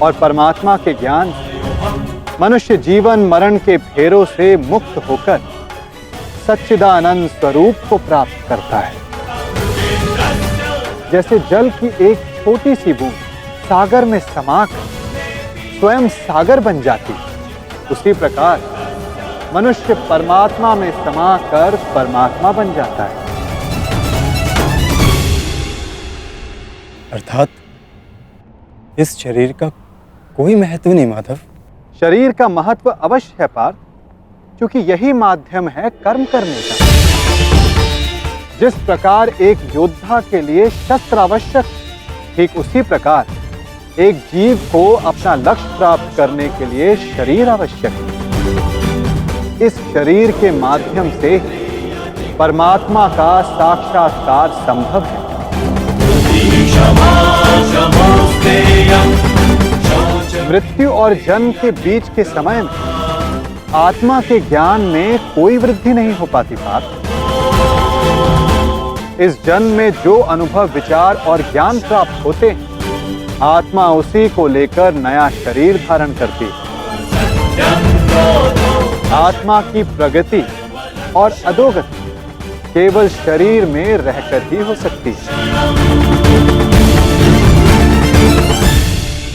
और परमात्मा के ज्ञान से मनुष्य जीवन मरण के फेरों से मुक्त होकर सच्चिदानंद स्वरूप को प्राप्त करता है। जैसे जल की एक छोटी सी बूंद सागर में समाकर स्वयं सागर बन जाती है, उसी प्रकार मनुष्य परमात्मा में समाकर परमात्मा बन जाता है। अर्थात इस शरीर का कोई महत्व नहीं माधव। शरीर का महत्व अवश्य है पार्थ, क्योंकि यही माध्यम है कर्म करने का। जिस प्रकार एक योद्धा के लिए शस्त्र आवश्यक, ठीक उसी प्रकार एक जीव को अपना लक्ष्य प्राप्त करने के लिए शरीर आवश्यक है। इस शरीर के माध्यम से परमात्मा का साक्षात्कार संभव है। मृत्यु और जन्म के बीच के समय में आत्मा के ज्ञान में कोई वृद्धि नहीं हो पाती पार्थ। इस जन्म में जो अनुभव, विचार और ज्ञान प्राप्त होते हैं, आत्मा उसी को लेकर नया शरीर धारण करती है। आत्मा की प्रगति और अधोगति केवल शरीर में रहकर ही हो सकती है।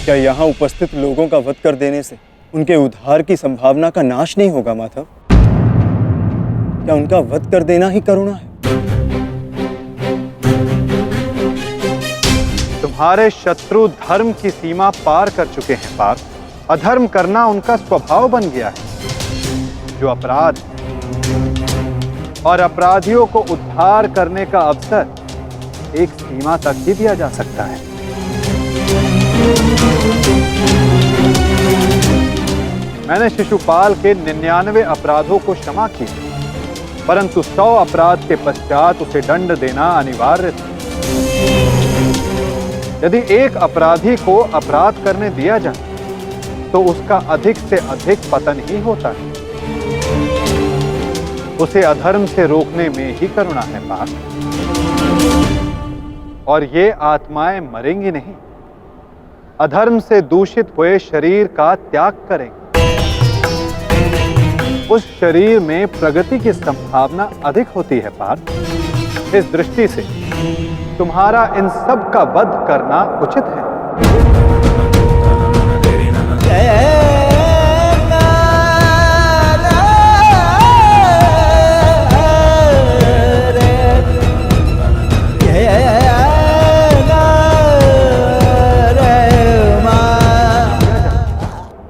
क्या यहाँ उपस्थित लोगों का वध कर देने से उनके उद्धार की संभावना का नाश नहीं होगा माधव? क्या उनका वध कर देना ही करुणा है? तुम्हारे शत्रु धर्म की सीमा पार कर चुके हैं पार्थ। अधर्म करना उनका स्वभाव बन गया है। जो अपराध और अपराधियों को उद्धार करने का अवसर एक सीमा तक ही दिया जा सकता है। मैंने शिशुपाल के 99 अपराधों को क्षमा किया, परंतु 100 अपराध के पश्चात उसे दंड देना अनिवार्य था। यदि एक अपराधी को अपराध करने दिया जाए तो उसका अधिक से अधिक पतन ही होता है। उसे अधर्म से रोकने में ही करुणा है पार्थ। और ये आत्माएं मरेंगी नहीं, अधर्म से दूषित हुए शरीर का त्याग करेंगे। उस शरीर में प्रगति की संभावना अधिक होती है पार्थ। इस दृष्टि से तुम्हारा इन सब का वध करना उचित है।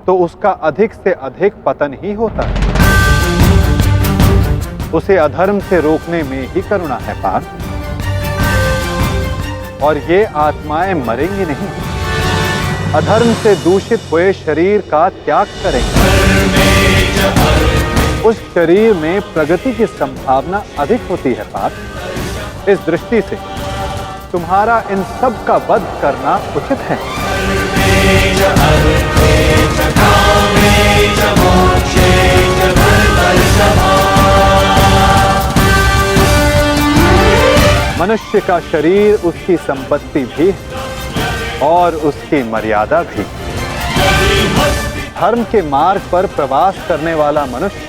तो उसका अधिक से अधिक पतन ही होता है। उसे अधर्म से रोकने में ही करुणा है पार्थ। और ये आत्माएं मरेंगी नहीं, अधर्म से दूषित हुए शरीर का त्याग करेंगे। उस शरीर में प्रगति की संभावना अधिक होती है पार्थ। इस दृष्टि से तुम्हारा इन सब का वध करना उचित है। मनुष्य का शरीर उसकी संपत्ति भी है और उसकी मर्यादा भी। धर्म के मार्ग पर प्रवास करने वाला मनुष्य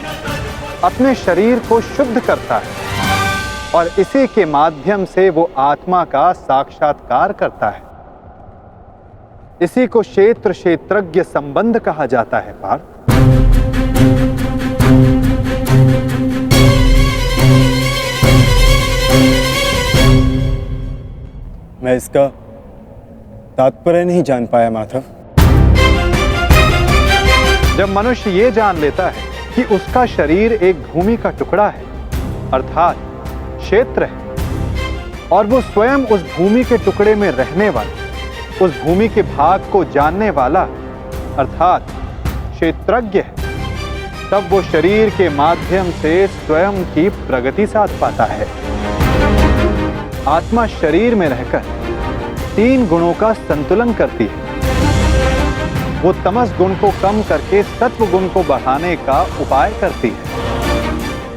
अपने शरीर को शुद्ध करता है और इसी के माध्यम से वो आत्मा का साक्षात्कार करता है। इसी को क्षेत्र क्षेत्रज्ञ संबंध कहा जाता है पार्थ। मैं इसका तात्पर्य नहीं जान पाया माधव। जब मनुष्य ये जान लेता है कि उसका शरीर एक भूमि का टुकड़ा है, अर्थात क्षेत्र है, और वो स्वयं उस भूमि के टुकड़े में रहने वाला, उस भूमि के भाग को जानने वाला अर्थात क्षेत्रज्ञ है, तब वो शरीर के माध्यम से स्वयं की प्रगति साध पाता है। आत्मा शरीर में रहकर तीन गुणों का संतुलन करती है। वो तमस गुण को कम करके सत्व गुण को बढ़ाने का उपाय करती है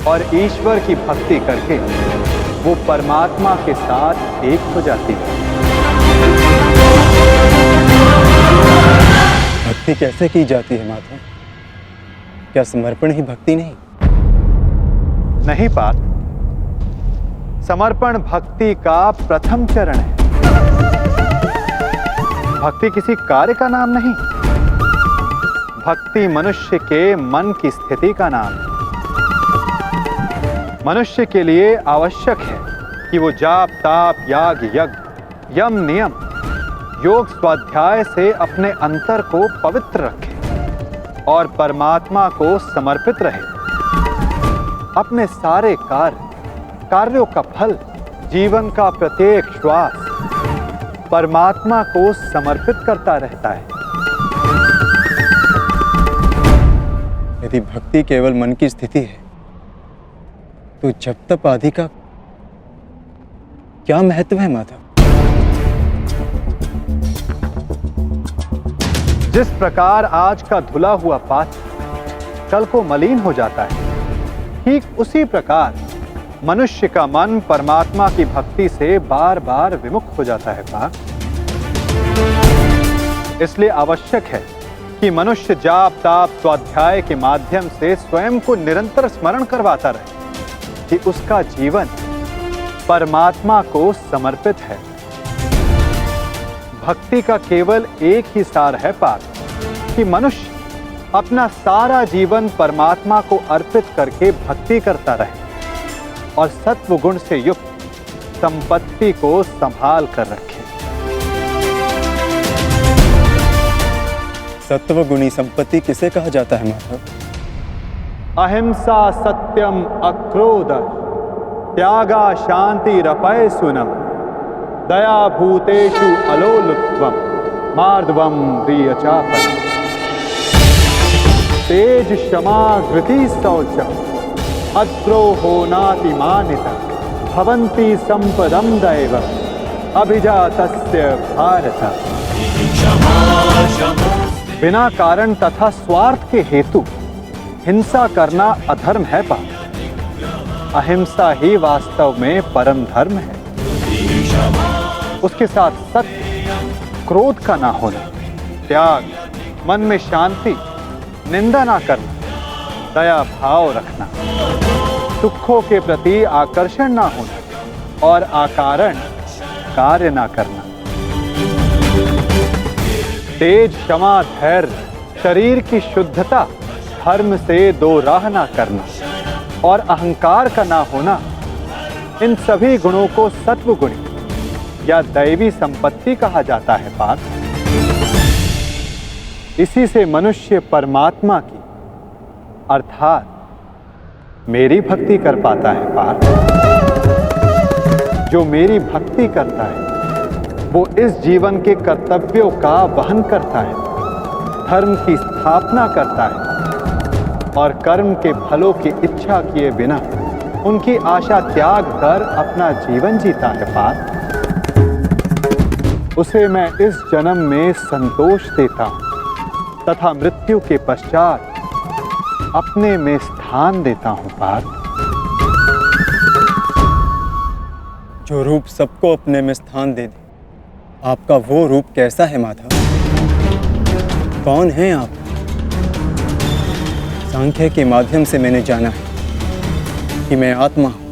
और ईश्वर की भक्ति करके वो परमात्मा के साथ एक हो जाती है। भक्ति कैसे की जाती है माधव? क्या समर्पण ही भक्ति नहीं? नहीं पार्थ, समर्पण भक्ति का प्रथम चरण है। भक्ति किसी कार्य का नाम नहीं, भक्ति मनुष्य के मन की स्थिति का नाम है। मनुष्य के लिए आवश्यक है कि वो जाप ताप याग यज्ञ यम नियम योग स्वाध्याय से अपने अंतर को पवित्र रखे और परमात्मा को समर्पित रहे। अपने सारे कार्यों का फल, जीवन का प्रत्येक श्वास परमात्मा को समर्पित करता रहता है। यदि भक्ति केवल मन की स्थिति है तो जप तप आदि का क्या महत्व है माधव? जिस प्रकार आज का धुला हुआ पात्र कल को मलिन हो जाता है, ठीक उसी प्रकार मनुष्य का मन परमात्मा की भक्ति से बार बार विमुख हो जाता है पार्थ। इसलिए आवश्यक है कि मनुष्य जाप ताप स्वाध्याय के माध्यम से स्वयं को निरंतर स्मरण करवाता रहे कि उसका जीवन परमात्मा को समर्पित है। भक्ति का केवल एक ही सार है पार्थ कि मनुष्य अपना सारा जीवन परमात्मा को अर्पित करके भक्ति करता रहे और सत्व गुण से युक्त संपत्ति को संभाल कर रखे। सत्व गुणी संपत्ति किसे कहा जाता है माधव? अहिंसा सत्यम अक्रोध त्यागा शांति रपय सुनम दया भूतेषु अलोलुत्वम मार्दवम प्रियचापन तेज क्षमा धृति शौचम अद्रोहो नातिमानिता भवन्ति संपदम दैव अभिजातस्य भारत। बिना कारण तथा स्वार्थ के हेतु हिंसा करना अधर्म है पार्थ। अहिंसा ही वास्तव में परम धर्म है। उसके साथ सत्य, क्रोध का ना होना, त्याग, मन में शांति, निंदा ना करना, दया भाव रखना, दुखों के प्रति आकर्षण ना होना और अकारण कार्य ना करना। तेज क्षमा धैर्य शरीर की शुद्धता धर्म से दो राह ना करना और अहंकार का ना होना, इन सभी गुणों को सत्व गुणी या दैवी संपत्ति कहा जाता है पार्थ। इसी से मनुष्य परमात्मा की अर्थात मेरी भक्ति कर पाता है पार्थ। जो मेरी भक्ति करता है वो इस जीवन के कर्तव्यों का वहन करता है, धर्म की स्थापना करता है और कर्म के फलों की इच्छा किए बिना उनकी आशा त्याग कर अपना जीवन जीता है पार्थ। उसे मैं इस जन्म में संतोष देता हूं तथा मृत्यु के पश्चात अपने में स्थान देता हूं पार्थ। जो रूप सबको अपने में स्थान दे दे, आपका वो रूप कैसा है माधव? कौन है आप? सांख्य के माध्यम से मैंने जाना है कि मैं आत्मा हूं,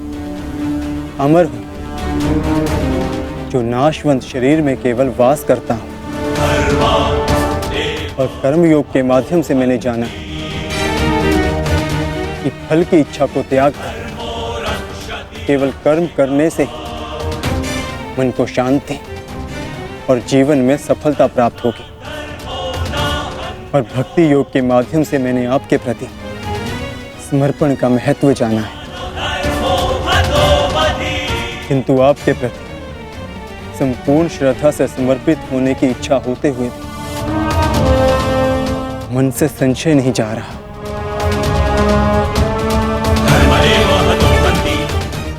अमर हूं, जो नाशवंत शरीर में केवल वास करता हूं। और कर्मयोग के माध्यम से मैंने जाना है कि फल की इच्छा को त्याग कर केवल कर्म करने से ही मन को शांति और जीवन में सफलता प्राप्त होगी। और भक्ति योग के माध्यम से मैंने आपके प्रति समर्पण का महत्व जाना है। किंतु आपके प्रति संपूर्ण श्रद्धा से समर्पित होने की इच्छा होते हुए मन से संशय नहीं जा रहा।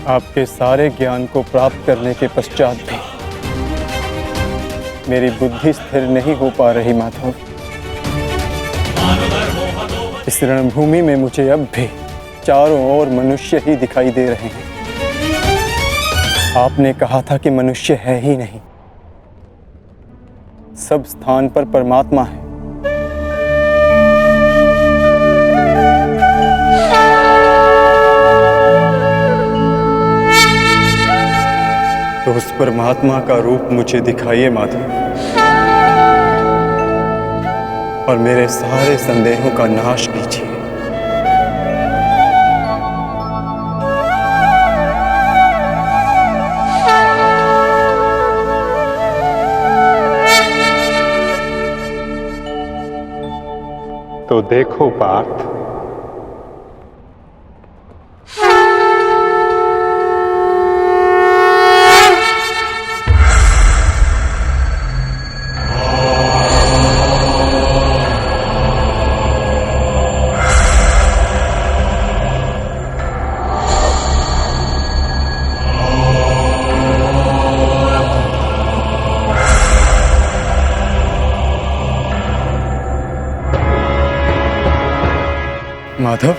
आपके सारे ज्ञान को प्राप्त करने के पश्चात भी मेरी बुद्धि स्थिर नहीं हो पा रही माधव। इस रणभूमि में मुझे अब भी चारों ओर मनुष्य ही दिखाई दे रहे हैं। आपने कहा था कि मनुष्य है ही नहीं, सब स्थान पर परमात्मा है। तो उस परमात्मा का रूप मुझे दिखाइए माधव, और मेरे सारे संदेहों का नाश कीजिए। तो देखो पार्थ, माधव,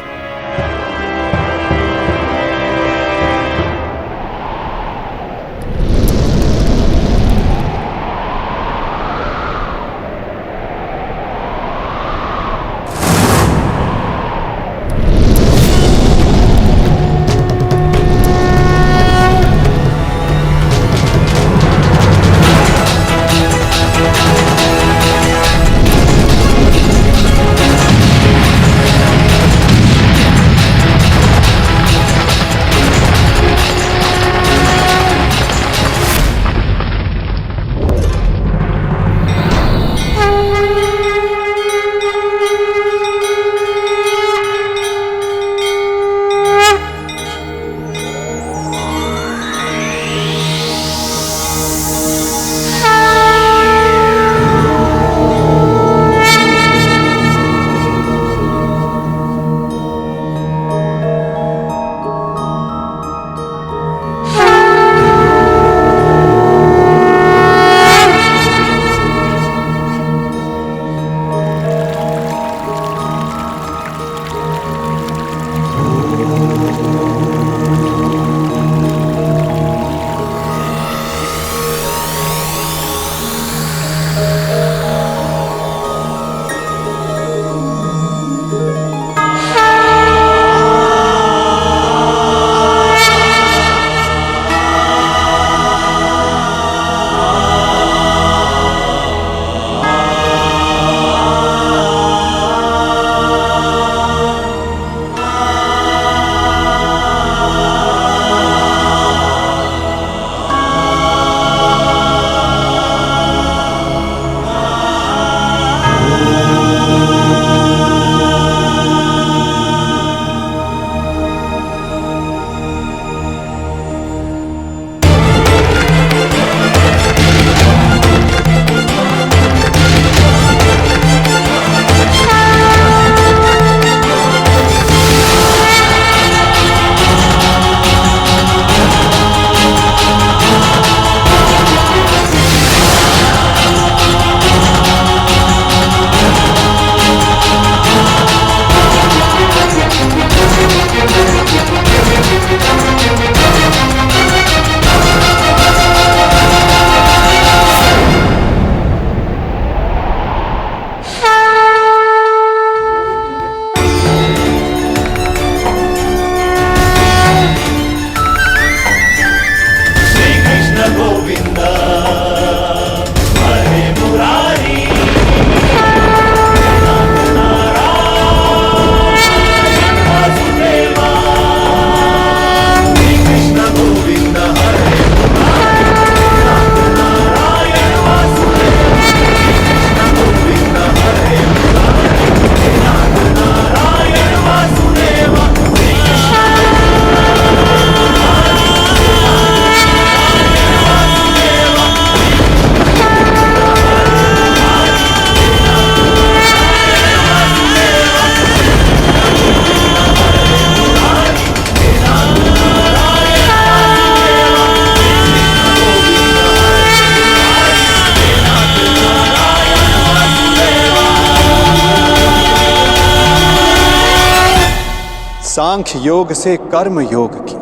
सांख्य योग से कर्म योग की,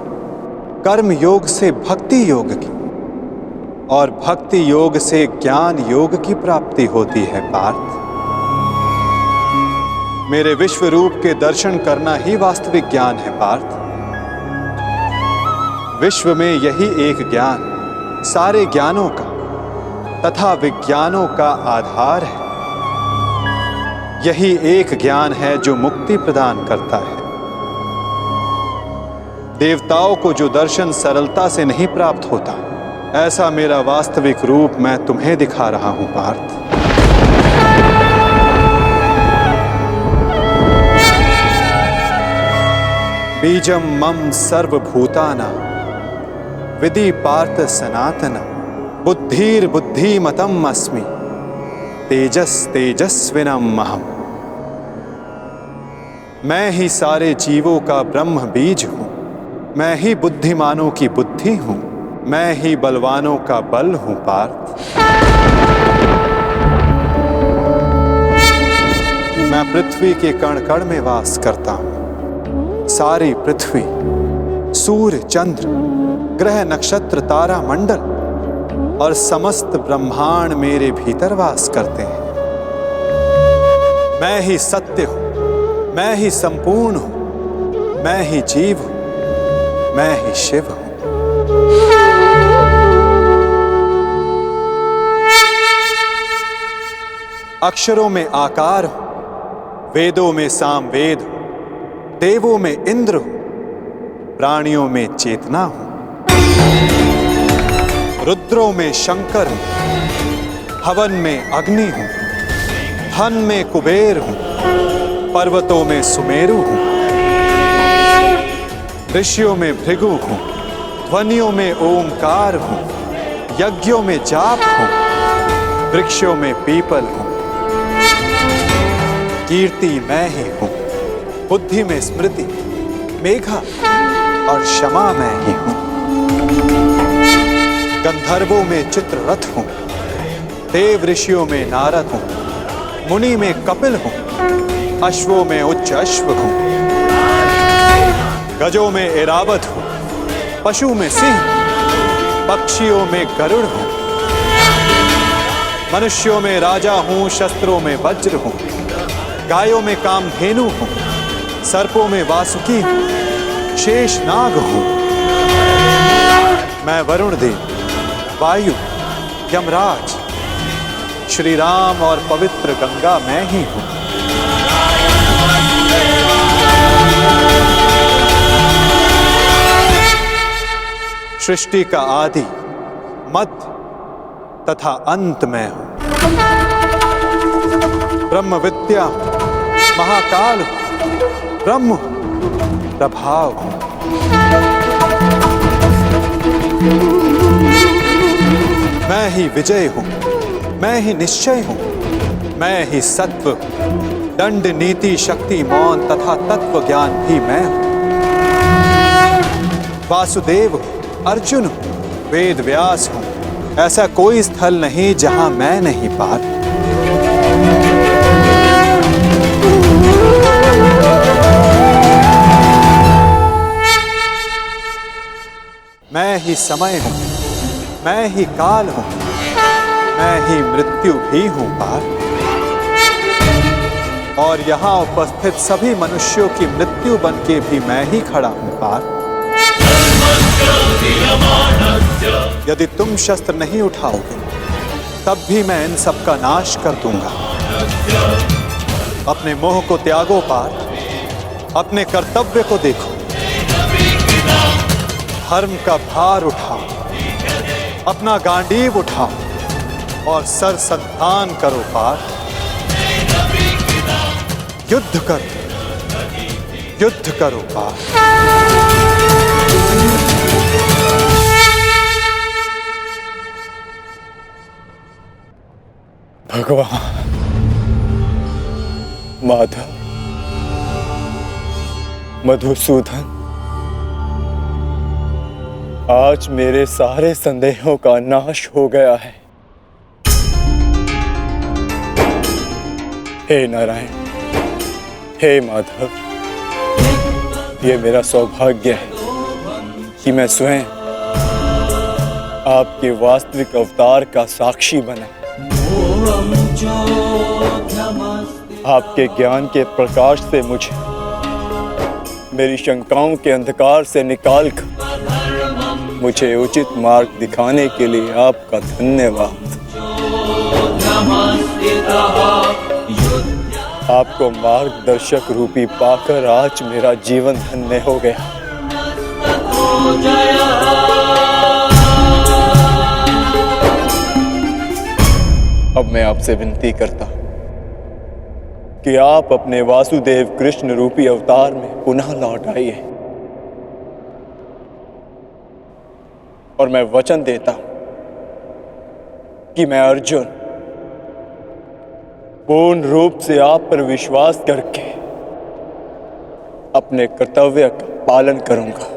कर्म योग से भक्ति योग की और भक्ति योग से ज्ञान योग की प्राप्ति होती है पार्थ। मेरे विश्व रूप के दर्शन करना ही वास्तविक ज्ञान है पार्थ। विश्व में यही एक ज्ञान सारे ज्ञानों का तथा विज्ञानों का आधार है। यही एक ज्ञान है जो मुक्ति प्रदान करता है। देवताओं को जो दर्शन सरलता से नहीं प्राप्त होता, ऐसा मेरा वास्तविक रूप मैं तुम्हें दिखा रहा हूं पार्थ। बीजम मम सर्वभूतानां विधि पार्थ सनातन बुद्धिर्बुद्धिमतम् अस्मि तेजस तेजस्विनम् अहम्। मैं ही सारे जीवों का ब्रह्म बीज हूं, मैं ही बुद्धिमानों की बुद्धि हूं, मैं ही बलवानों का बल हूं पार्थ। मैं पृथ्वी के कण कण में वास करता हूं। सारी पृथ्वी, सूर्य, चंद्र, ग्रह, नक्षत्र, तारा मंडल और समस्त ब्रह्मांड मेरे भीतर वास करते हैं। मैं ही सत्य हूं, मैं ही संपूर्ण हूं, मैं ही जीव हूं, मैं ही शिव हूं। अक्षरों में आकार हूं, वेदों में सामवेद हूं, देवों में इंद्र हूं, प्राणियों में चेतना हूं, रुद्रों में शंकर हूं, हवन में अग्नि हूं, धन में कुबेर हूं, पर्वतों में सुमेरु हूं, ऋषियों में भृगु हूं, ध्वनियों में ओंकार हूं, यज्ञों में जाप हूं, वृक्षों में पीपल हूं, कीर्ति मैं ही हूं, बुद्धि में स्मृति, मेघा और क्षमा मैं ही हूं। गंधर्वों में चित्ररथ हूं, देव ऋषियों में नारद हूं, मुनि में कपिल हूं, अश्वों में उच्च अश्व हूं, गजों में ऐरावत हूं, पशु में सिंह, पक्षियों में गरुड़ हूं, मनुष्यों में राजा हूं, शस्त्रों में वज्र हूं, गायों में कामधेनु हूं, सर्पों में वासुकी हूं, शेष नाग हूं। मैं वरुण देव, वायु, यमराज, श्री राम और पवित्र गंगा मैं ही हूं। सृष्टि का आदि, मध्य तथा अंत मैं हूं। ब्रह्म विद्या हूं, महाकाल हूं, ब्रह्म हूं, प्रभाव हूं। मैं ही विजय हूं, मैं ही निश्चय हूं, मैं ही सत्व हूं, दंड, नीति, शक्ति, मौन तथा तत्व ज्ञान भी मैं हूं। वासुदेव हूं, अर्जुन हूं, वेद व्यास हूं, ऐसा कोई स्थल नहीं जहां मैं नहीं पार। मैं ही समय हूं, मैं ही काल हूं, मैं ही मृत्यु भी हूं पार। और यहां उपस्थित सभी मनुष्यों की मृत्यु बन के भी मैं ही खड़ा हूं पार। यदि तुम शस्त्र नहीं उठाओगे तब भी मैं इन सब का नाश कर दूंगा। अपने मोह को त्यागो पार्थ, अपने कर्तव्य को देखो, धर्म का भार उठाओ, अपना गांडीव उठाओ और सर संधान करो पार्थ। युद्ध करो, युद्ध करो पार्थ। भगवान माधव, मधुसूदन, आज मेरे सारे संदेहों का नाश हो गया है। हे नारायण, हे माधव, ये मेरा सौभाग्य है कि मैं स्वयं आपके वास्तविक अवतार का साक्षी बना। आपके ज्ञान के प्रकाश से मुझे मेरी शंकाओं के अंधकार से निकालकर मुझे उचित मार्ग दिखाने के लिए आपका धन्यवाद। आपको मार्गदर्शक रूपी पाकर आज मेरा जीवन धन्य हो गया। अब मैं आपसे विनती करता हूं कि आप अपने वासुदेव कृष्ण रूपी अवतार में पुनः लौट आइए और मैं वचन देता हूं कि मैं अर्जुन पूर्ण रूप से आप पर विश्वास करके अपने कर्तव्य का पालन करूंगा।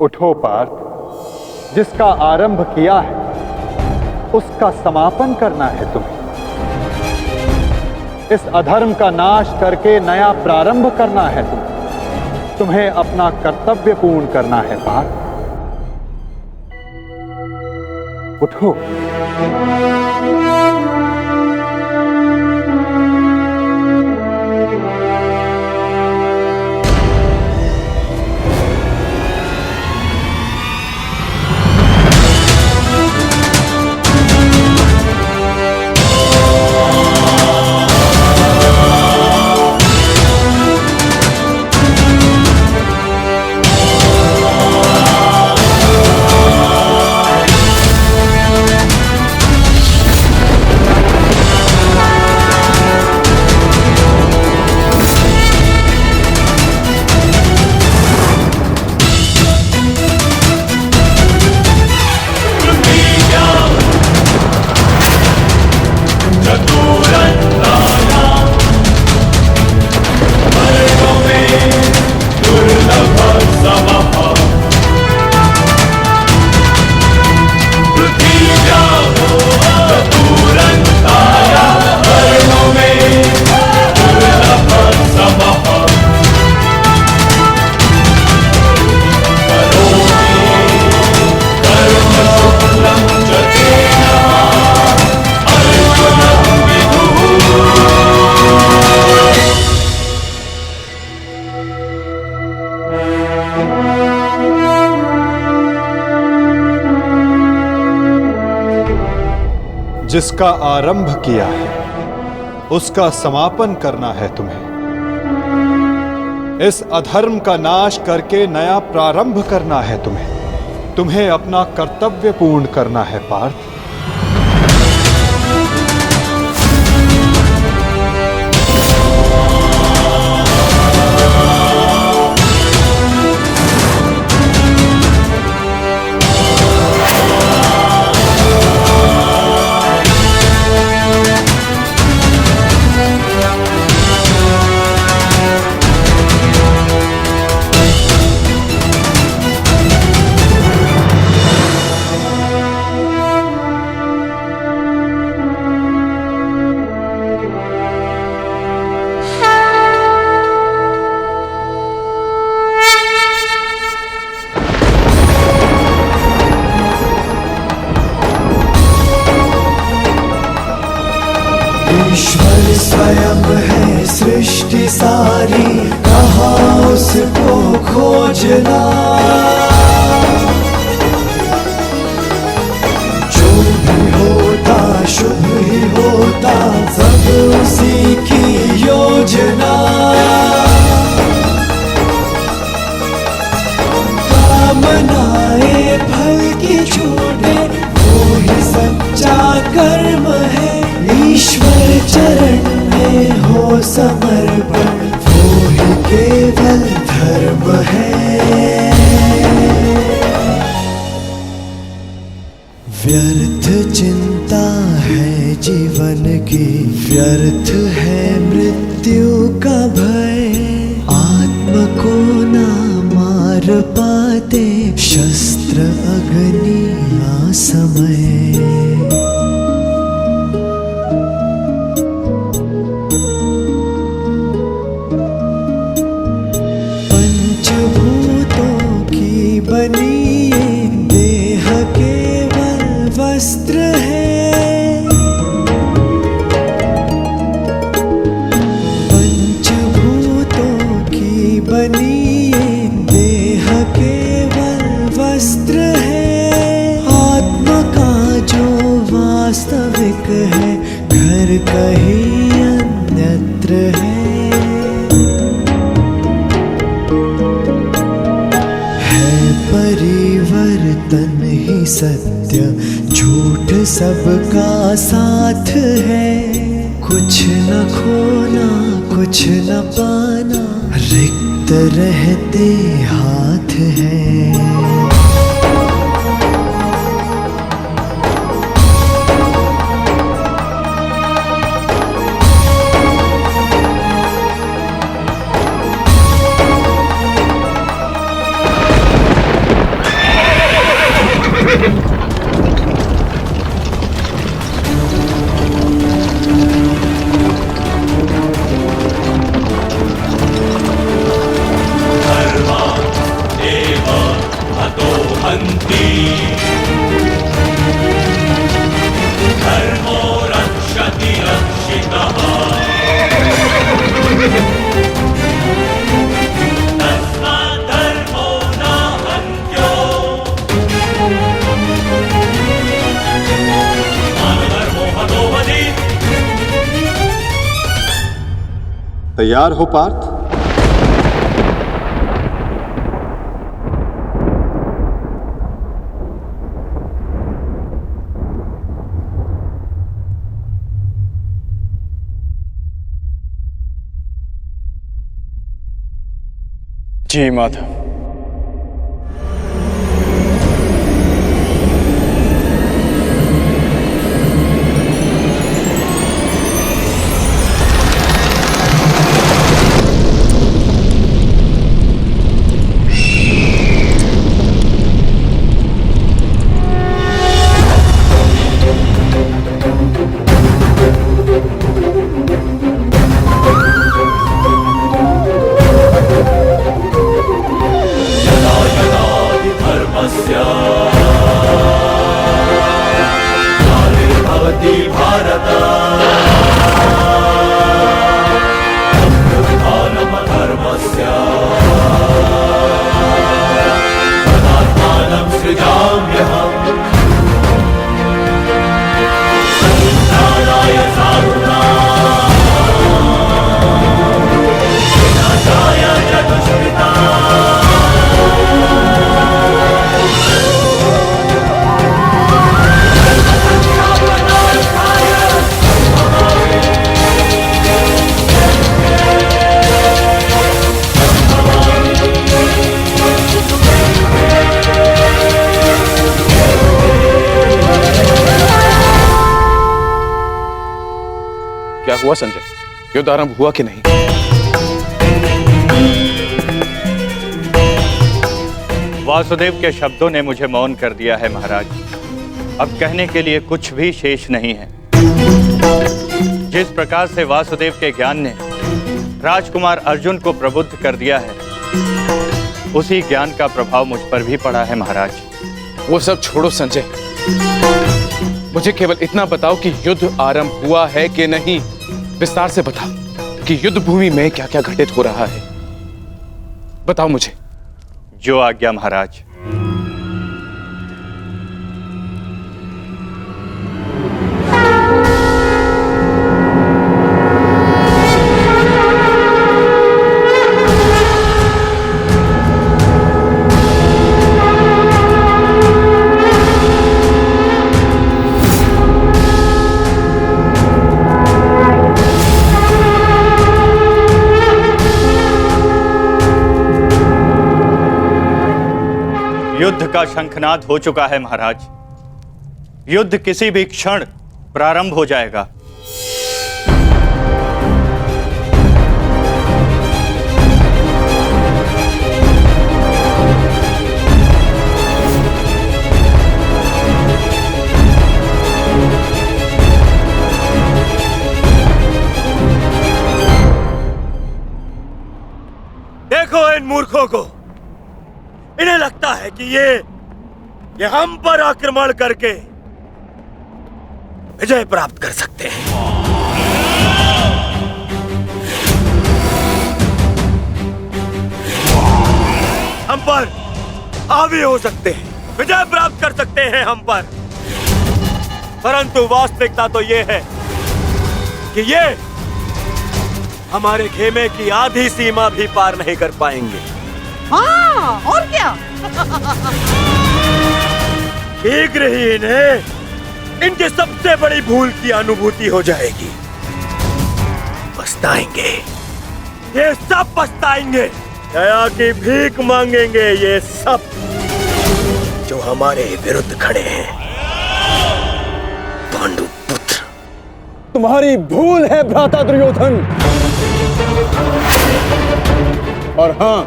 उठो पार्थ, जिसका आरंभ किया है उसका समापन करना है तुम्हें। इस अधर्म का नाश करके नया प्रारंभ करना है तुम्हें अपना कर्तव्य पूर्ण करना है पार्थ। उठो। जिसका आरंभ किया है उसका समापन करना है तुम्हें। इस अधर्म का नाश करके नया प्रारंभ करना है तुम्हें अपना कर्तव्य पूर्ण करना है पार्थ। ईश्वर स्वयं है सृष्टि सारी, कहाँ उसको खोजना। जो भी होता शुभ ही होता, समर्पण वो ही केवल धर्म है। व्यर्थ चिंता है जीवन की, व्यर्थ है मृत्यु का भय। आत्म को ना मार पाते शस्त्र अग्नि असमय। पंचभूतों की बनी ये देह केवल वस्त्र है। पंचभूतों की बनी ये देह केवल वस्त्र है। आत्मा का जो वास्तविक है घर कहीं अन्यत्र है। परिवर्तन ही सत्य, झूठ सबका साथ है। कुछ न खोना कुछ न पाना, रिक्त रहते हाथ है। तैयार हो पार्थ? जी माधव। क्या हुआ संजय? युद्ध आरंभ हुआ कि नहीं? वासुदेव के शब्दों ने मुझे मौन कर दिया है महाराज। अब कहने के लिए कुछ भी शेष नहीं है। जिस प्रकार से वासुदेव के ज्ञान ने राजकुमार अर्जुन को प्रबुद्ध कर दिया है, उसी ज्ञान का प्रभाव मुझ पर भी पड़ा है महाराज। वो सब छोड़ो संजय, मुझे केवल इतना बताओ कि युद्ध आरंभ हुआ है कि नहीं। विस्तार से बता कि युद्ध भूमि में क्या क्या घटित हो रहा है। बताओ मुझे। जो आज्ञा महाराज। युद्ध का शंखनाद हो चुका है महाराज। युद्ध किसी भी क्षण प्रारंभ हो जाएगा। देखो इन मूर्खों को, इन्हें लगता है कि ये हम पर आक्रमण करके विजय प्राप्त कर सकते हैं। हम पर हावी हो सकते हैं, विजय प्राप्त कर सकते हैं हम पर, परंतु वास्तविकता तो ये है कि ये हमारे खेमे की आधी सीमा भी पार नहीं कर पाएंगे। हाँ, और क्या? शीघ्र ही इन्हें इनके सबसे बड़ी भूल की अनुभूति हो जाएगी। पछताएंगे, ये सब पछताएंगे। दया की भीख मांगेंगे ये सब जो हमारे विरुद्ध खड़े हैं। पांडु पुत्र, तुम्हारी भूल है भ्राता दुर्योधन। और हाँ,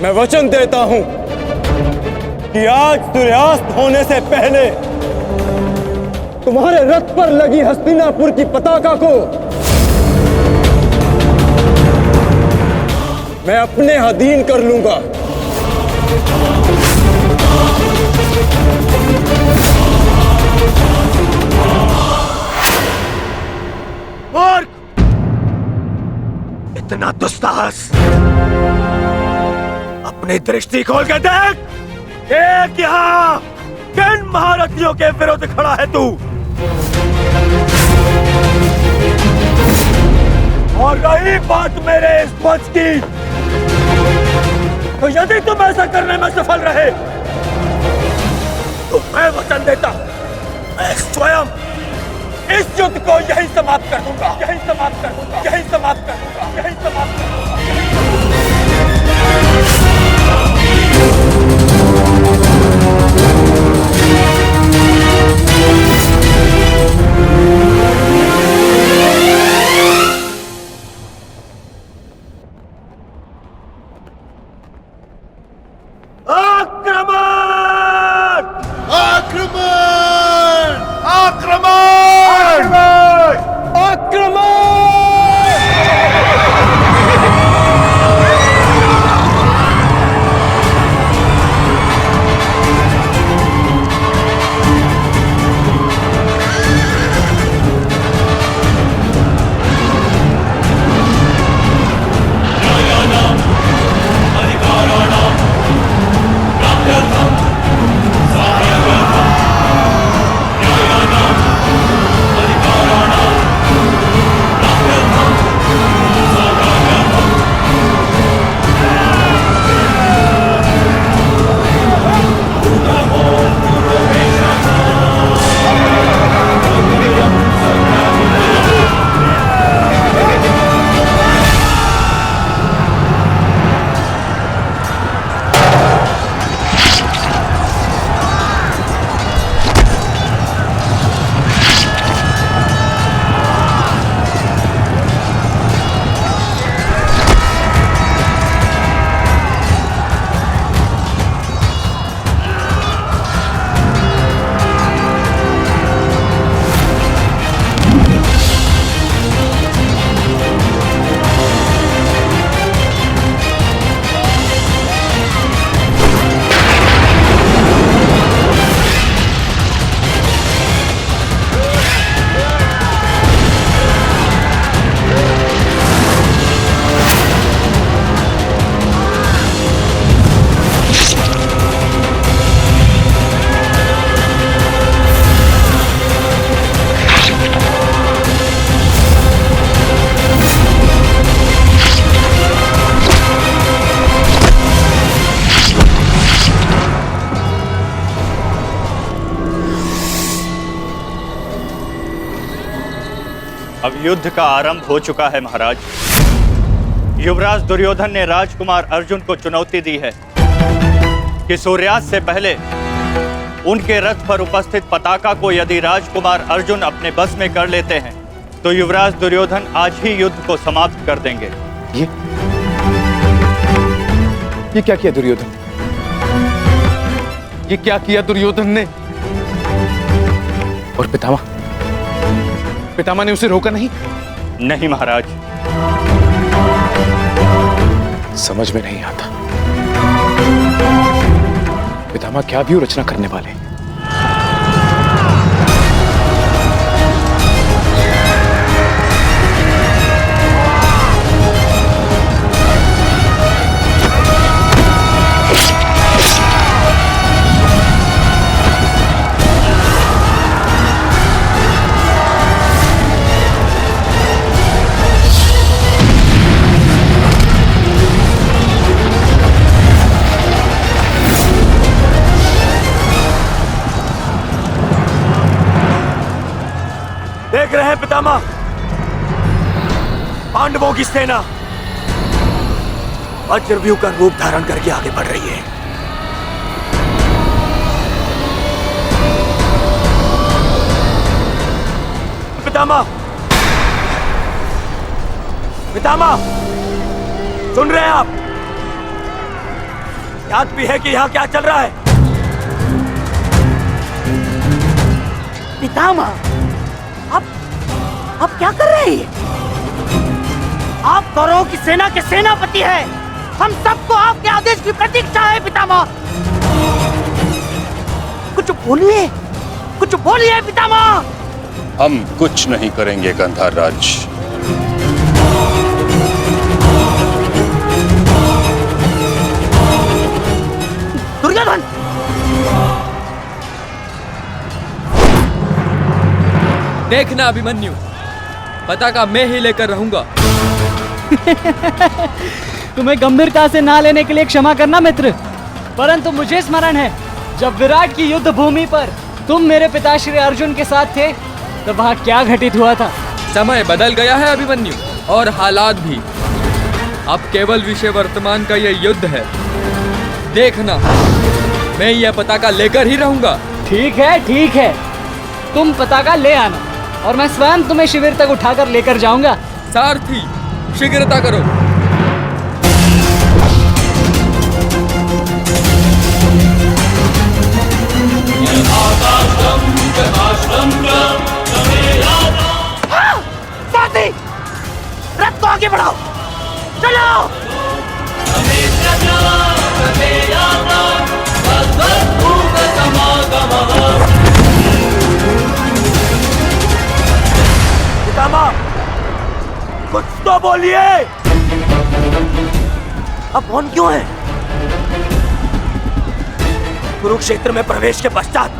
मैं वचन देता हूं कि आज सूर्यास्त होने से पहले तुम्हारे रथ पर लगी हस्तिनापुर की पताका को मैं अपने अधीन कर लूंगा। मूर्ख! इतना दुस्साहस! अपनी दृष्टि खोल के देख, एक यहाँ किन महारथियों के विरुद्ध खड़ा है तू? और रही बात मेरे इस वंश की, तो यदि तुम ऐसा करने में सफल रहे तो मैं वचन देता हूं, मैं स्वयं इस युद्ध को यहीं समाप्त कर दूंगा, यहीं समाप्त कर दूंगा, यहीं समाप्त कर दूंगा, यहीं समाप्त कर दूंगा। अब युद्ध का आरंभ हो चुका है महाराज। युवराज दुर्योधन ने राजकुमार अर्जुन को चुनौती दी है कि सूर्यास्त से पहले उनके रथ पर उपस्थित पताका को यदि राजकुमार अर्जुन अपने बस में कर लेते हैं तो युवराज दुर्योधन आज ही युद्ध को समाप्त कर देंगे। ये क्या किया दुर्योधन? ये क्या किया दुर्योधन ने? और पितामह ने उसे रोका नहीं? नहीं महाराज। समझ में नहीं आता पितामह क्या व्यू रचना करने वाले। देख रहे हैं पितामह, पांडवों की सेना वज्रव्यूह का रूप धारण करके आगे बढ़ रही है। पितामह, सुन रहे हैं आप? याद भी है कि यहाँ क्या चल रहा है? पितामह, आप क्या कर रहे हैं? आप कौरवों की सेना के सेनापति हैं। हम सबको आपके आदेश की प्रतीक्षा है पितामह। कुछ बोलिए पितामह। हम कुछ नहीं करेंगे गंधार राज। दुर्योधन, देखना अभिमन्यु, पताका मैं ही लेकर रहूंगा। तुम्हें गंभीरता से ना लेने के लिए क्षमा करना मित्र, परंतु मुझे स्मरण है जब विराट की युद्ध भूमि पर तुम मेरे पिताश्री अर्जुन के साथ थे तो वहाँ क्या घटित हुआ था। समय बदल गया है अभिमन्यु, और हालात भी। अब केवल विषय वर्तमान का यह युद्ध है। देखना, मैं यह पताका लेकर ही रहूंगा। ठीक है, तुम पताका ले आना और मैं स्वयं तुम्हें शिविर तक उठाकर लेकर जाऊंगा। सारथी, शीघ्रता करो। सारथी, रथ को आगे बढ़ाओ, चलो। पितामह, कुछ तो बोलिए। अब कौन क्यों है? कुरुक्षेत्र में प्रवेश के पश्चात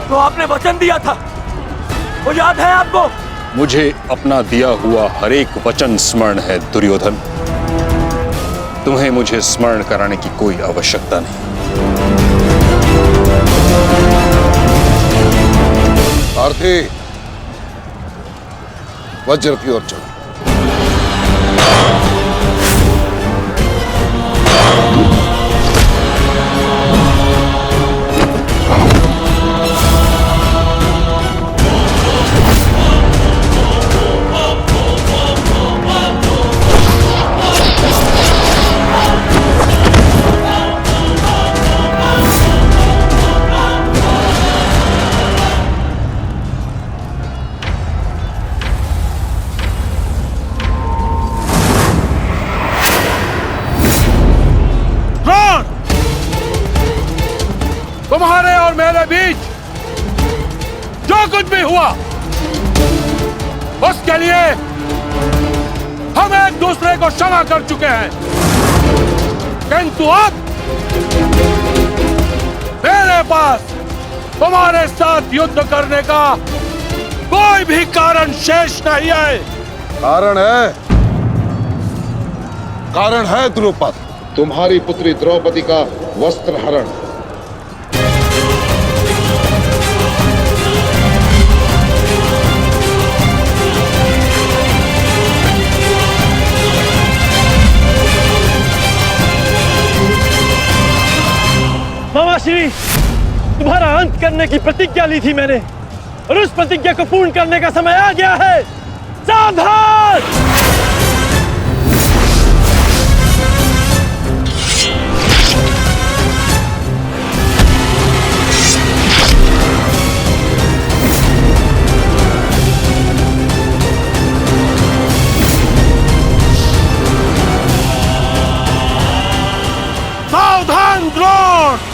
तो आपने वचन दिया था, वो याद है आपको? मुझे अपना दिया हुआ हर एक वचन स्मरण है दुर्योधन। तुम्हें मुझे स्मरण कराने की कोई आवश्यकता नहीं। सारथी, वज्र की ओर चलो। तुम्हारे और मेरे बीच जो कुछ भी हुआ उसके लिए हम एक दूसरे को क्षमा कर चुके हैं, किंतु अब मेरे पास तुम्हारे साथ युद्ध करने का कोई भी कारण शेष नहीं है। कारण है द्रुपद, तुम्हारी पुत्री द्रौपदी का वस्त्र हरण। मामाश्री, तुम्हारा अंत करने की प्रतिज्ञा ली थी मैंने, और उस प्रतिज्ञा को पूर्ण करने का समय आ गया है। सावधान! सावधान द्रोण!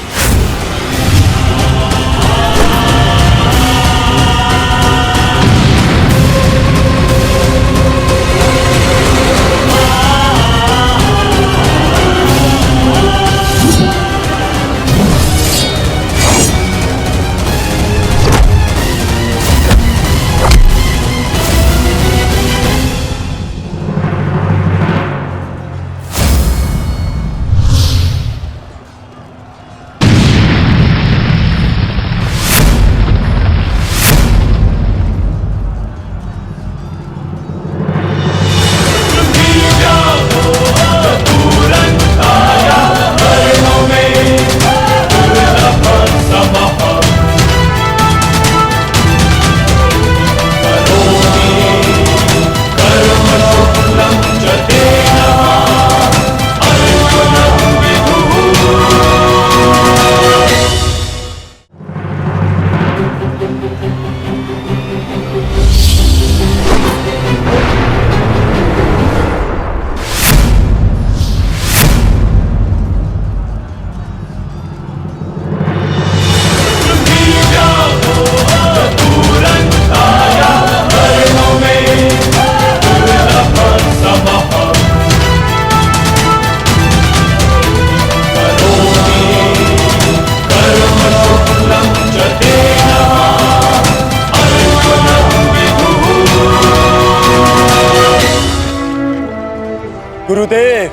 गुरुदेव,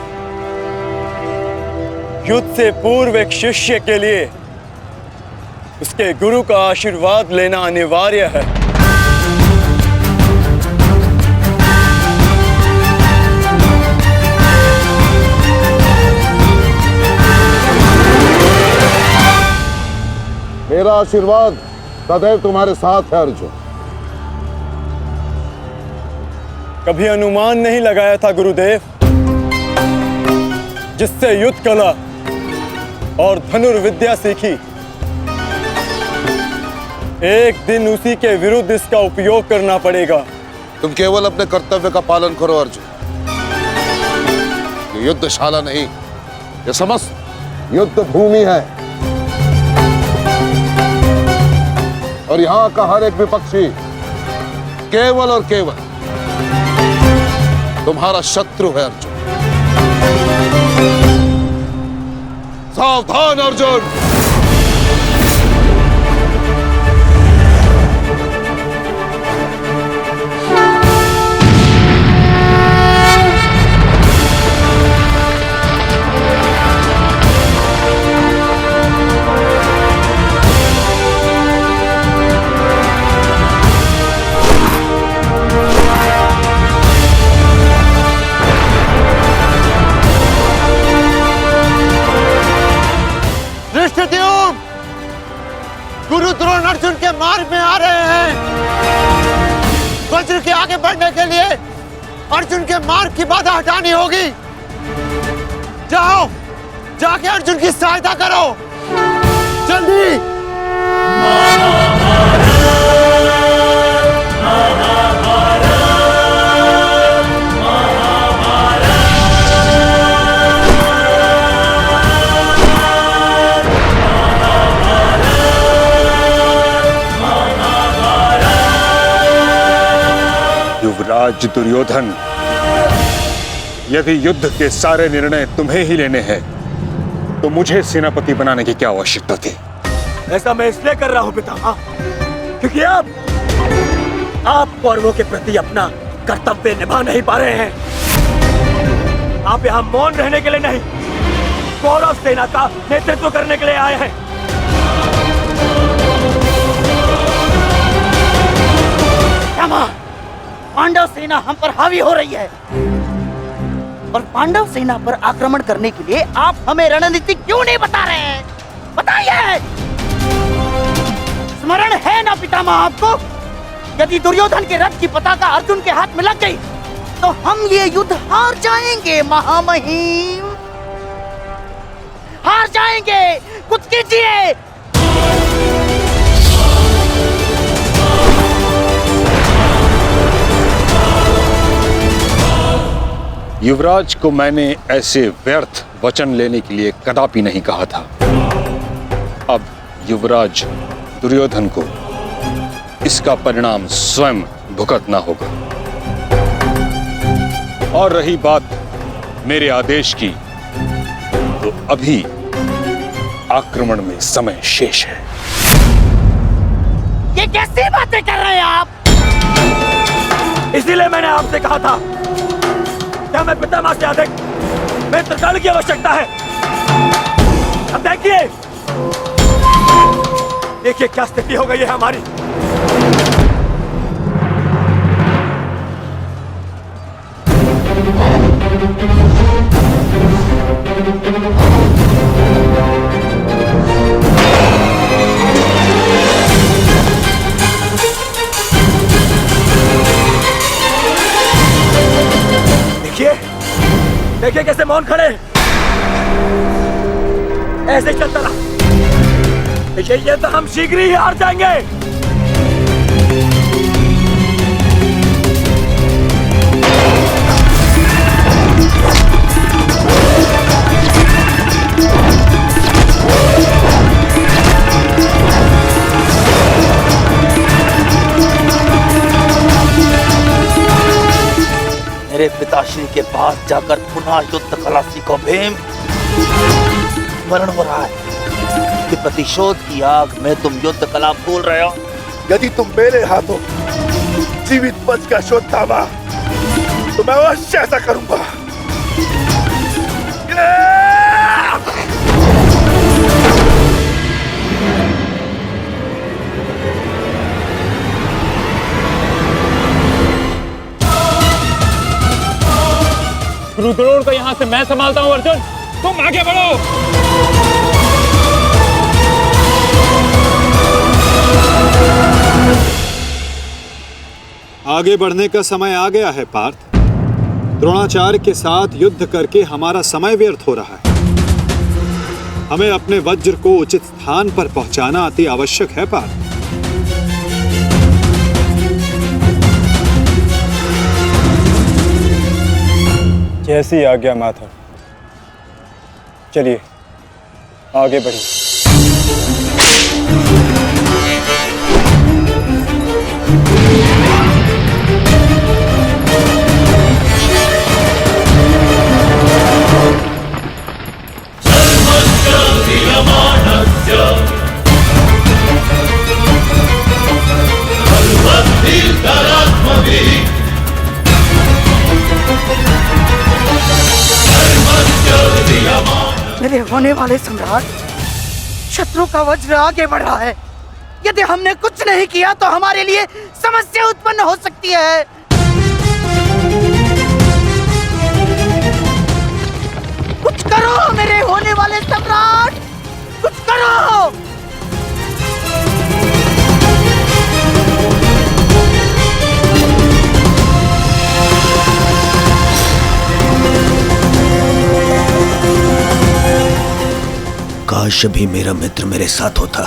युद्ध से पूर्व एक शिष्य के लिए उसके गुरु का आशीर्वाद लेना अनिवार्य है। मेरा आशीर्वाद सदैव तुम्हारे साथ है अर्जुन। कभी अनुमान नहीं लगाया था गुरुदेव, जिससे युद्ध कला और धनुर्विद्या सीखी, एक दिन उसी के विरुद्ध इसका उपयोग करना पड़ेगा। तुम केवल अपने कर्तव्य का पालन करो अर्जुन। ये युद्धशाला नहीं, ये समस्त युद्ध भूमि है, और यहां का हर एक विपक्षी केवल और केवल तुम्हारा शत्रु है अर्जुन। सावधान अर्जुन! गुरु द्रोण अर्जुन के मार्ग में आ रहे हैं। वज्र के आगे बढ़ने के लिए अर्जुन के मार्ग की बाधा हटानी होगी। जाओ, जाके अर्जुन की सहायता करो, जल्दी। युवराज दुर्योधन, यदि युद्ध के सारे निर्णय तुम्हें ही लेने हैं तो मुझे सेनापति बनाने की क्या आवश्यकता थी? ऐसा मैं इसलिए कर रहा हूं पितामह, क्योंकि आप कौरवों के प्रति अपना कर्तव्य निभा नहीं पा रहे हैं। आप यहाँ मौन रहने के लिए नहीं, कौरव सेना का नेतृत्व करने के लिए आए हैं। पांडव सेना हम पर हावी हो रही है, और पांडव सेना पर आक्रमण करने के लिए आप हमें रणनीति क्यों नहीं बता रहे हैं? बता ये? स्मरण है ना पितामह आपको? यदि दुर्योधन के रथ की पताका अर्जुन के हाथ में लग गई तो हम ये युद्ध हार जाएंगे महामहिम, हार जाएंगे। कुछ कीजिए। युवराज को मैंने ऐसे व्यर्थ वचन लेने के लिए कदापि नहीं कहा था। अब युवराज दुर्योधन को इसका परिणाम स्वयं भुगतना होगा। और रही बात मेरे आदेश की, तो अभी आक्रमण में समय शेष है। ये कैसी बातें कर रहे हैं आप? इसीलिए मैंने आपसे कहा था क्या मैं पितामह से अधिक मित्रगण की आवश्यकता है। अब देखिए, देखिए क्या स्थिति हो गई है हमारी। देखिए कैसे मौन खड़े, ऐसे चलता रहा। देखिए ये तो हम शीघ्र ही हार जाएंगे। मेरे पिताश्री के पास जाकर पुनः युद्ध कला सीखो भीम। स्मरण हो रहा है कि प्रतिशोध की आग में तुम युद्ध कला भूल रहे हो। यदि तुम मेरे हाथों जीवित बचकर शोध थामा तो मैं अवश्य ऐसा करूंगा। गुरु द्रोण को यहाँ से मैं संभालता हूँ। अर्जुन तुम आगे बढ़ो। आगे बढ़ने का समय आ गया है पार्थ। द्रोणाचार्य के साथ युद्ध करके हमारा समय व्यर्थ हो रहा है। हमें अपने वज्र को उचित स्थान पर पहुंचाना अति आवश्यक है पार्थ। जैसी आज्ञा माता। चलिए आगे बढ़िए। मेरे होने वाले सम्राट, शत्रु का वज्र आगे बढ़ रहा है। यदि हमने कुछ नहीं किया तो हमारे लिए समस्या उत्पन्न हो सकती है। कुछ करो मेरे होने वाले सम्राट, कुछ करो। काश भी मेरा मित्र मेरे साथ होता।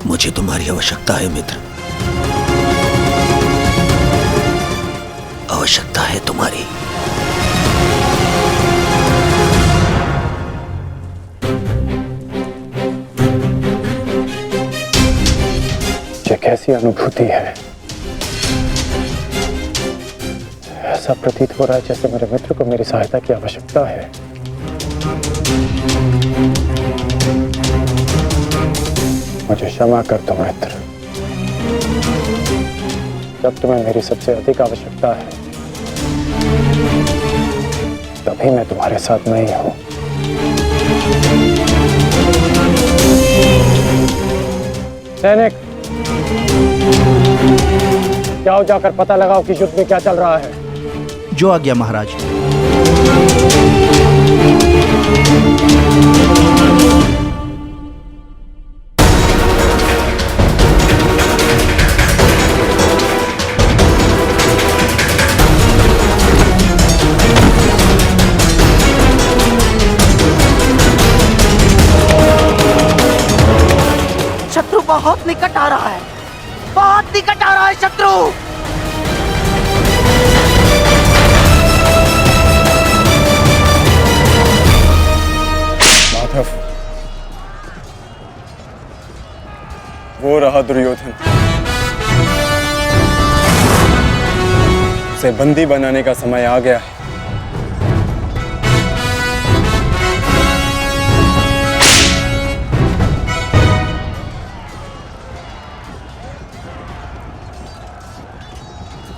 मुझे तुम्हारी आवश्यकता है मित्र, आवश्यकता है तुम्हारी। ये कैसी अनुभूति है? ऐसा प्रतीत हो रहा है जैसे मेरे मित्र को मेरी सहायता की आवश्यकता है। मुझे क्षमा कर दो मित्र, जब तुम्हें मेरी सबसे अधिक आवश्यकता है तभी मैं तुम्हारे साथ नहीं हूं। सैनिक, जाओ जाकर पता लगाओ कि युद्ध में क्या चल रहा है। जो आज्ञा महाराज। बहुत निकट आ रहा है, बहुत निकट आ रहा है शत्रु। माधव, वो रहा दुर्योधन। उसे बंदी बनाने का समय आ गया है।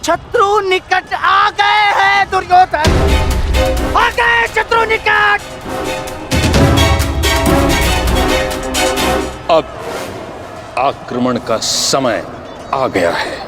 शत्रु निकट आ गए हैं दुर्योधन, आ गए शत्रु निकट। अब आक्रमण का समय आ गया है।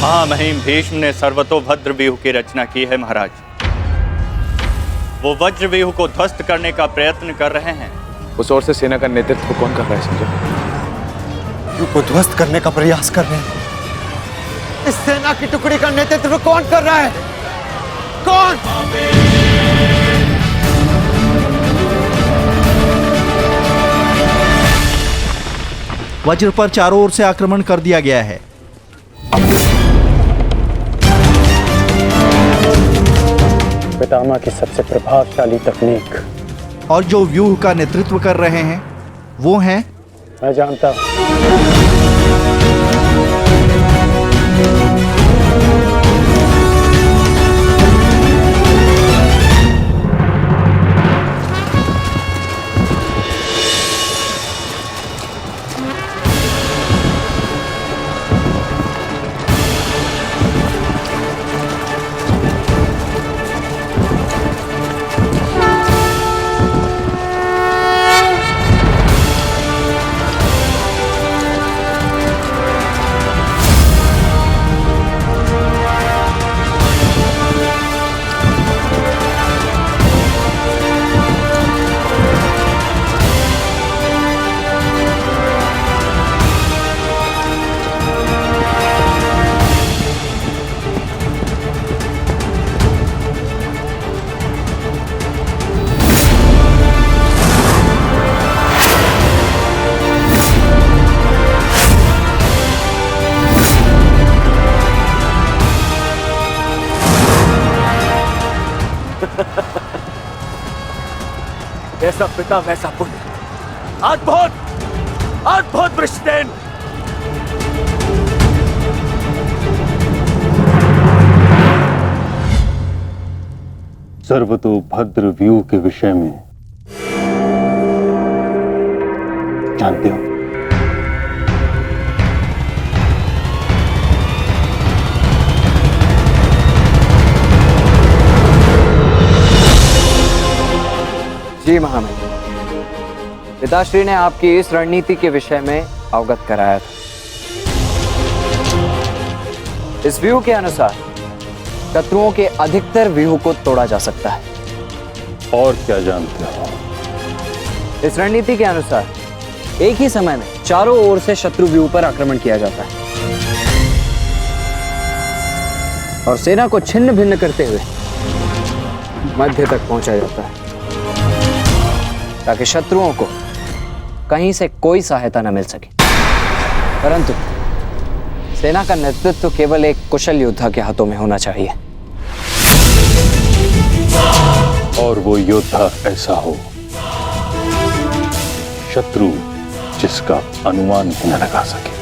महामहिम भीष्म ने सर्वतोभद्र व्यूह की रचना की है महाराज। वो वज्र व्यूह को ध्वस्त करने का प्रयत्न कर रहे हैं। उस ओर से सेना का नेतृत्व कौन कर रहा है संजय? व्यूह को ध्वस्त करने का प्रयास कर रहे हैं। इस सेना की टुकड़ी का नेतृत्व कौन कर रहा है? कौन? वज्र पर चारों ओर से आक्रमण कर दिया गया है। पितामह की सबसे प्रभावशाली तकनीक। और जो व्यूह का नेतृत्व कर रहे हैं वो हैं, मैं जानता हूं। जैसा पिता वैसा पुत्र। अद्भुत, अद्भुत वृषसेन। सर्वतोभद्र व्यूह के विषय में जानते हो? जी महामहिम, पिताश्री ने आपकी इस रणनीति के विषय में अवगत कराया था। इस व्यूह के अनुसार शत्रुओं के अधिकतर व्यूह को तोड़ा जा सकता है। और क्या जानते हो? इस रणनीति के अनुसार एक ही समय में चारों ओर से शत्रु व्यूह पर आक्रमण किया जाता है और सेना को छिन्न भिन्न करते हुए मध्य तक पहुंचा जाता है ताकि शत्रुओं को कहीं से कोई सहायता न मिल सके। परंतु सेना का नेतृत्व केवल एक कुशल योद्धा के हाथों में होना चाहिए। और वो योद्धा ऐसा हो शत्रु जिसका अनुमान भी न लगा सके।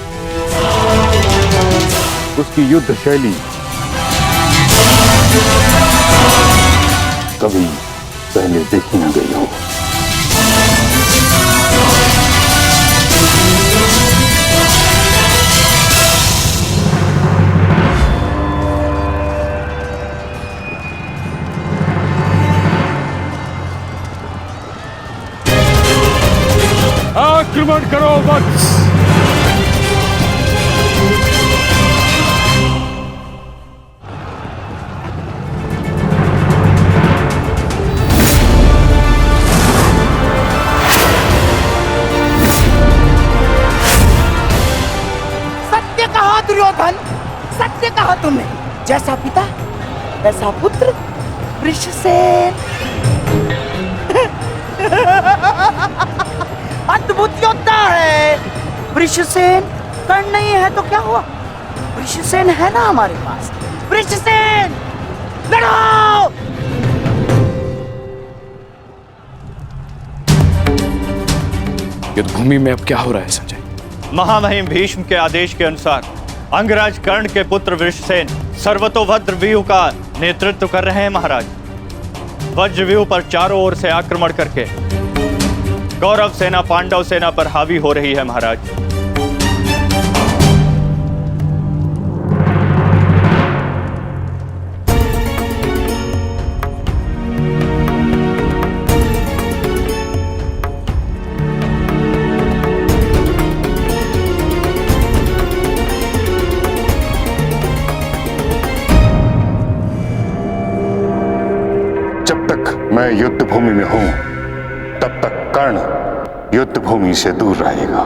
उसकी युद्ध शैली कभी पहले देखी न गई हो। आक्रमण करो वत्स। सत्य कहा दुर्योधन, सत्य कहा तुमने। जैसा पिता वैसा पुत्र वृषसेन। अद्भुत योद्धा है वृषसेन। कर्ण नहीं है तो क्या हुआ, वृषसेन है ना हमारे पास। वृषसेन लड़ो। युद्ध भूमि में अब क्या हो रहा है संजय? महामहिम भीष्म के आदेश के अनुसार अंगराज कर्ण के पुत्र वृषसेन सर्वतोभद्र व्यूह का नेतृत्व कर रहे हैं महाराज। वज्र व्यूह पर चारों ओर से आक्रमण करके गौरव सेना पांडव सेना पर हावी हो रही है महाराज। जब तक मैं युद्ध भूमि में हूं तब तक कर्ण युद्ध भूमि से दूर रहेगा।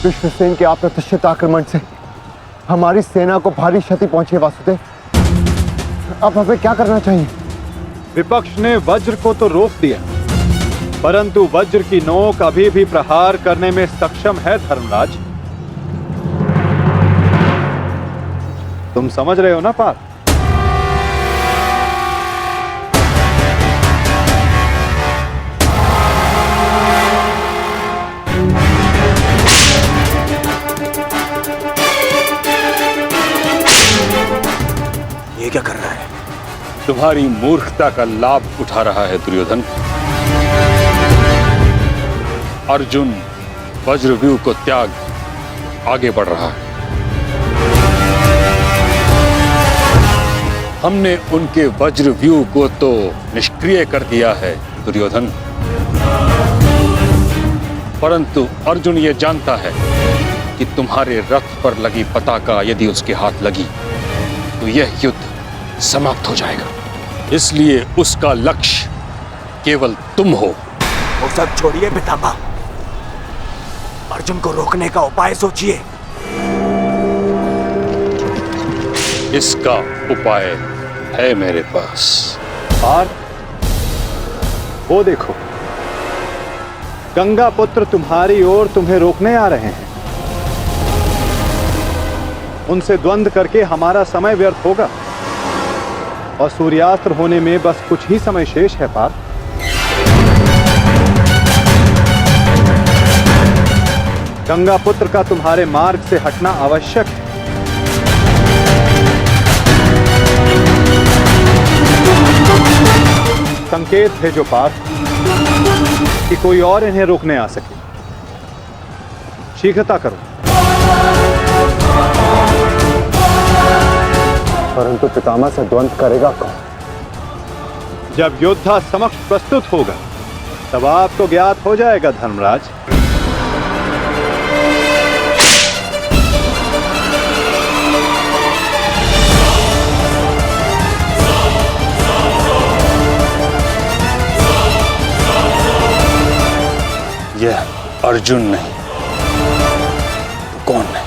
विश्वसेन के अप्रत्याशित आक्रमण से हमारी सेना को भारी क्षति पहुंची है वासुदेव। अब हमें क्या करना चाहिए? विपक्ष ने वज्र को तो रोक दिया, परंतु वज्र की नोक अभी भी प्रहार करने में सक्षम है धर्मराज। तुम समझ रहे हो ना पार्थ? ये क्या कर रहा है? तुम्हारी मूर्खता का लाभ उठा रहा है दुर्योधन। अर्जुन वज्रव्यूह को त्याग आगे बढ़ रहा है। हमने उनके वज्रव्यूह को तो निष्क्रिय कर दिया है दुर्योधन, परंतु अर्जुन ये जानता है कि तुम्हारे रथ पर लगी पताका यदि उसके हाथ लगी तो यह युद्ध समाप्त हो जाएगा। इसलिए उसका लक्ष्य केवल तुम हो। वो सब छोड़िए पितामह, अर्जुन को रोकने का उपाय सोचिए। इसका उपाय है मेरे पास। पार्थ, वो देखो, गंगा पुत्र तुम्हारी ओर तुम्हें रोकने आ रहे हैं। उनसे द्वंद्व करके हमारा समय व्यर्थ होगा और सूर्यास्त्र होने में बस कुछ ही समय शेष है पार्थ। गंगा पुत्र का तुम्हारे मार्ग से हटना आवश्यक है। संकेत भेजो पार्थ कि कोई और इन्हें रोकने आ सके। शीघ्रता करो। परंतु पितामह से द्वंद्व करेगा कौन? जब योद्धा समक्ष प्रस्तुत होगा तब आपको ज्ञात हो जाएगा धर्मराज। यह अर्जुन नहीं तो कौन नहीं?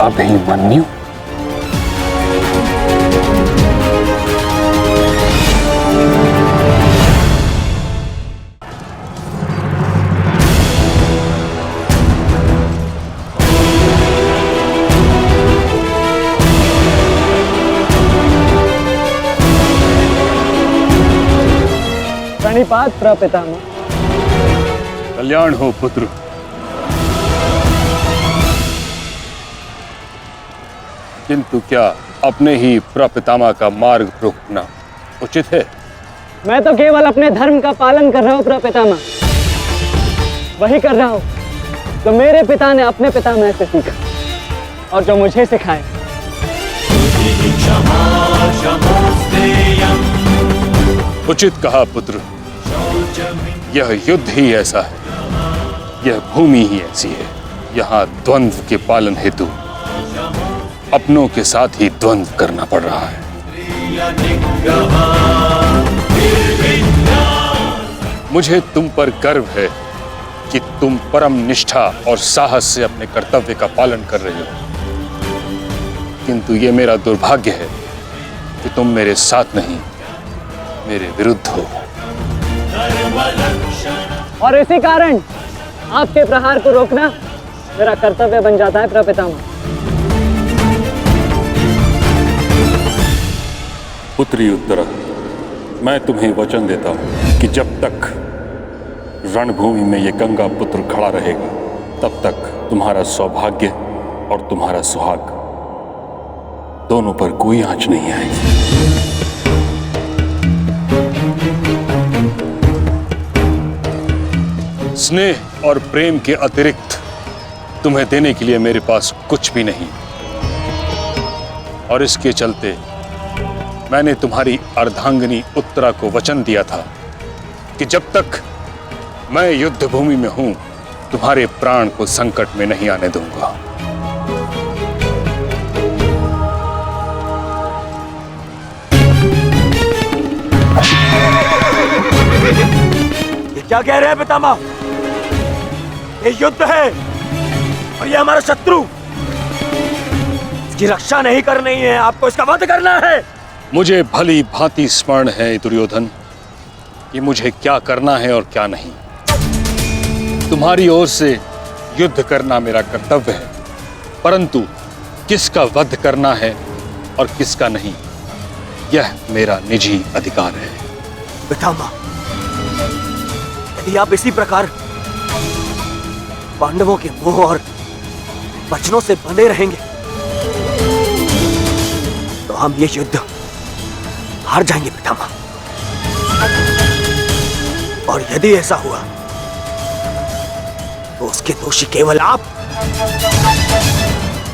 अभिमन्यु। प्रणिपात प्रपितामह। कल्याण हो पुत्र। किंतु क्या अपने ही प्रपितामह का मार्ग रोकना उचित है? मैं तो केवल अपने धर्म का पालन कर रहा हूँ प्रपितामह। वही कर रहा हूँ जो मेरे पिता ने अपने पितामह से सीखा और जो मुझे सिखाए। उचित कहा पुत्र। यह युद्ध ही ऐसा है, यह भूमि ही ऐसी है। यहाँ द्वंद्व के पालन हेतु अपनों के साथ ही द्वंद्व करना पड़ रहा है। मुझे तुम पर गर्व है कि तुम परम निष्ठा और साहस से अपने कर्तव्य का पालन कर रहे हो। किंतु ये मेरा दुर्भाग्य है कि तुम मेरे साथ नहीं, मेरे विरुद्ध हो। और इसी कारण आपके प्रहार को रोकना मेरा कर्तव्य बन जाता है प्रपितामह। पुत्री उत्तरा, मैं तुम्हें वचन देता हूं कि जब तक रणभूमि में ये गंगा पुत्र खड़ा रहेगा, तब तक तुम्हारा सौभाग्य और तुम्हारा सुहाग दोनों पर कोई आंच नहीं आएगी। स्नेह और प्रेम के अतिरिक्त तुम्हें देने के लिए मेरे पास कुछ भी नहीं, और इसके चलते मैंने तुम्हारी अर्धांगिनी उत्तरा को वचन दिया था कि जब तक मैं युद्ध भूमि में हूं, तुम्हारे प्राण को संकट में नहीं आने दूंगा। ये क्या कह रहे हैं पितामह? ये युद्ध है और ये हमारा शत्रु। इसकी रक्षा नहीं करनी है, आपको इसका वध करना है। मुझे भली भांति स्मरण है दुर्योधन कि मुझे क्या करना है और क्या नहीं। तुम्हारी ओर से युद्ध करना मेरा कर्तव्य है, परंतु किसका वध करना है और किसका नहीं, यह मेरा निजी अधिकार है। पितामह, यदि आप इसी प्रकार पांडवों के मोह और वचनों से बंधे रहेंगे तो हम ये युद्ध हार जाएंगे पितामह। और यदि ऐसा हुआ तो उसके दोषी केवल आप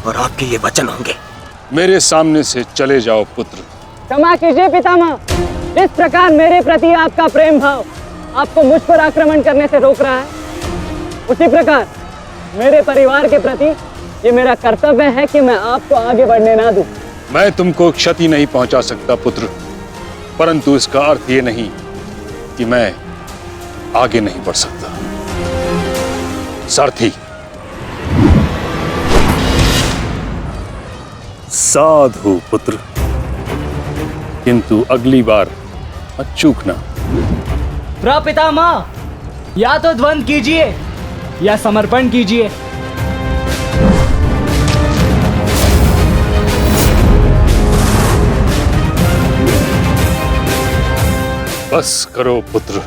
और आपके ये वचन होंगे। मेरे सामने से चले जाओ पुत्र। क्षमा कीजिए पितामह, इस प्रकार मेरे प्रति आपका प्रेम भाव आपको मुझ पर आक्रमण करने से रोक रहा है, उसी प्रकार मेरे परिवार के प्रति ये मेरा कर्तव्य है कि मैं आपको आगे बढ़ने ना दूं। मैं तुमको क्षति नहीं पहुंचा सकता पुत्र, परंतु इसका अर्थ ये नहीं कि मैं आगे नहीं बढ़ सकता। सारथी, साधु पुत्र, किंतु अगली बार मत चूकना। प्रपितामह, या तो द्वंद्व कीजिए या समर्पण कीजिए। बस करो पुत्र।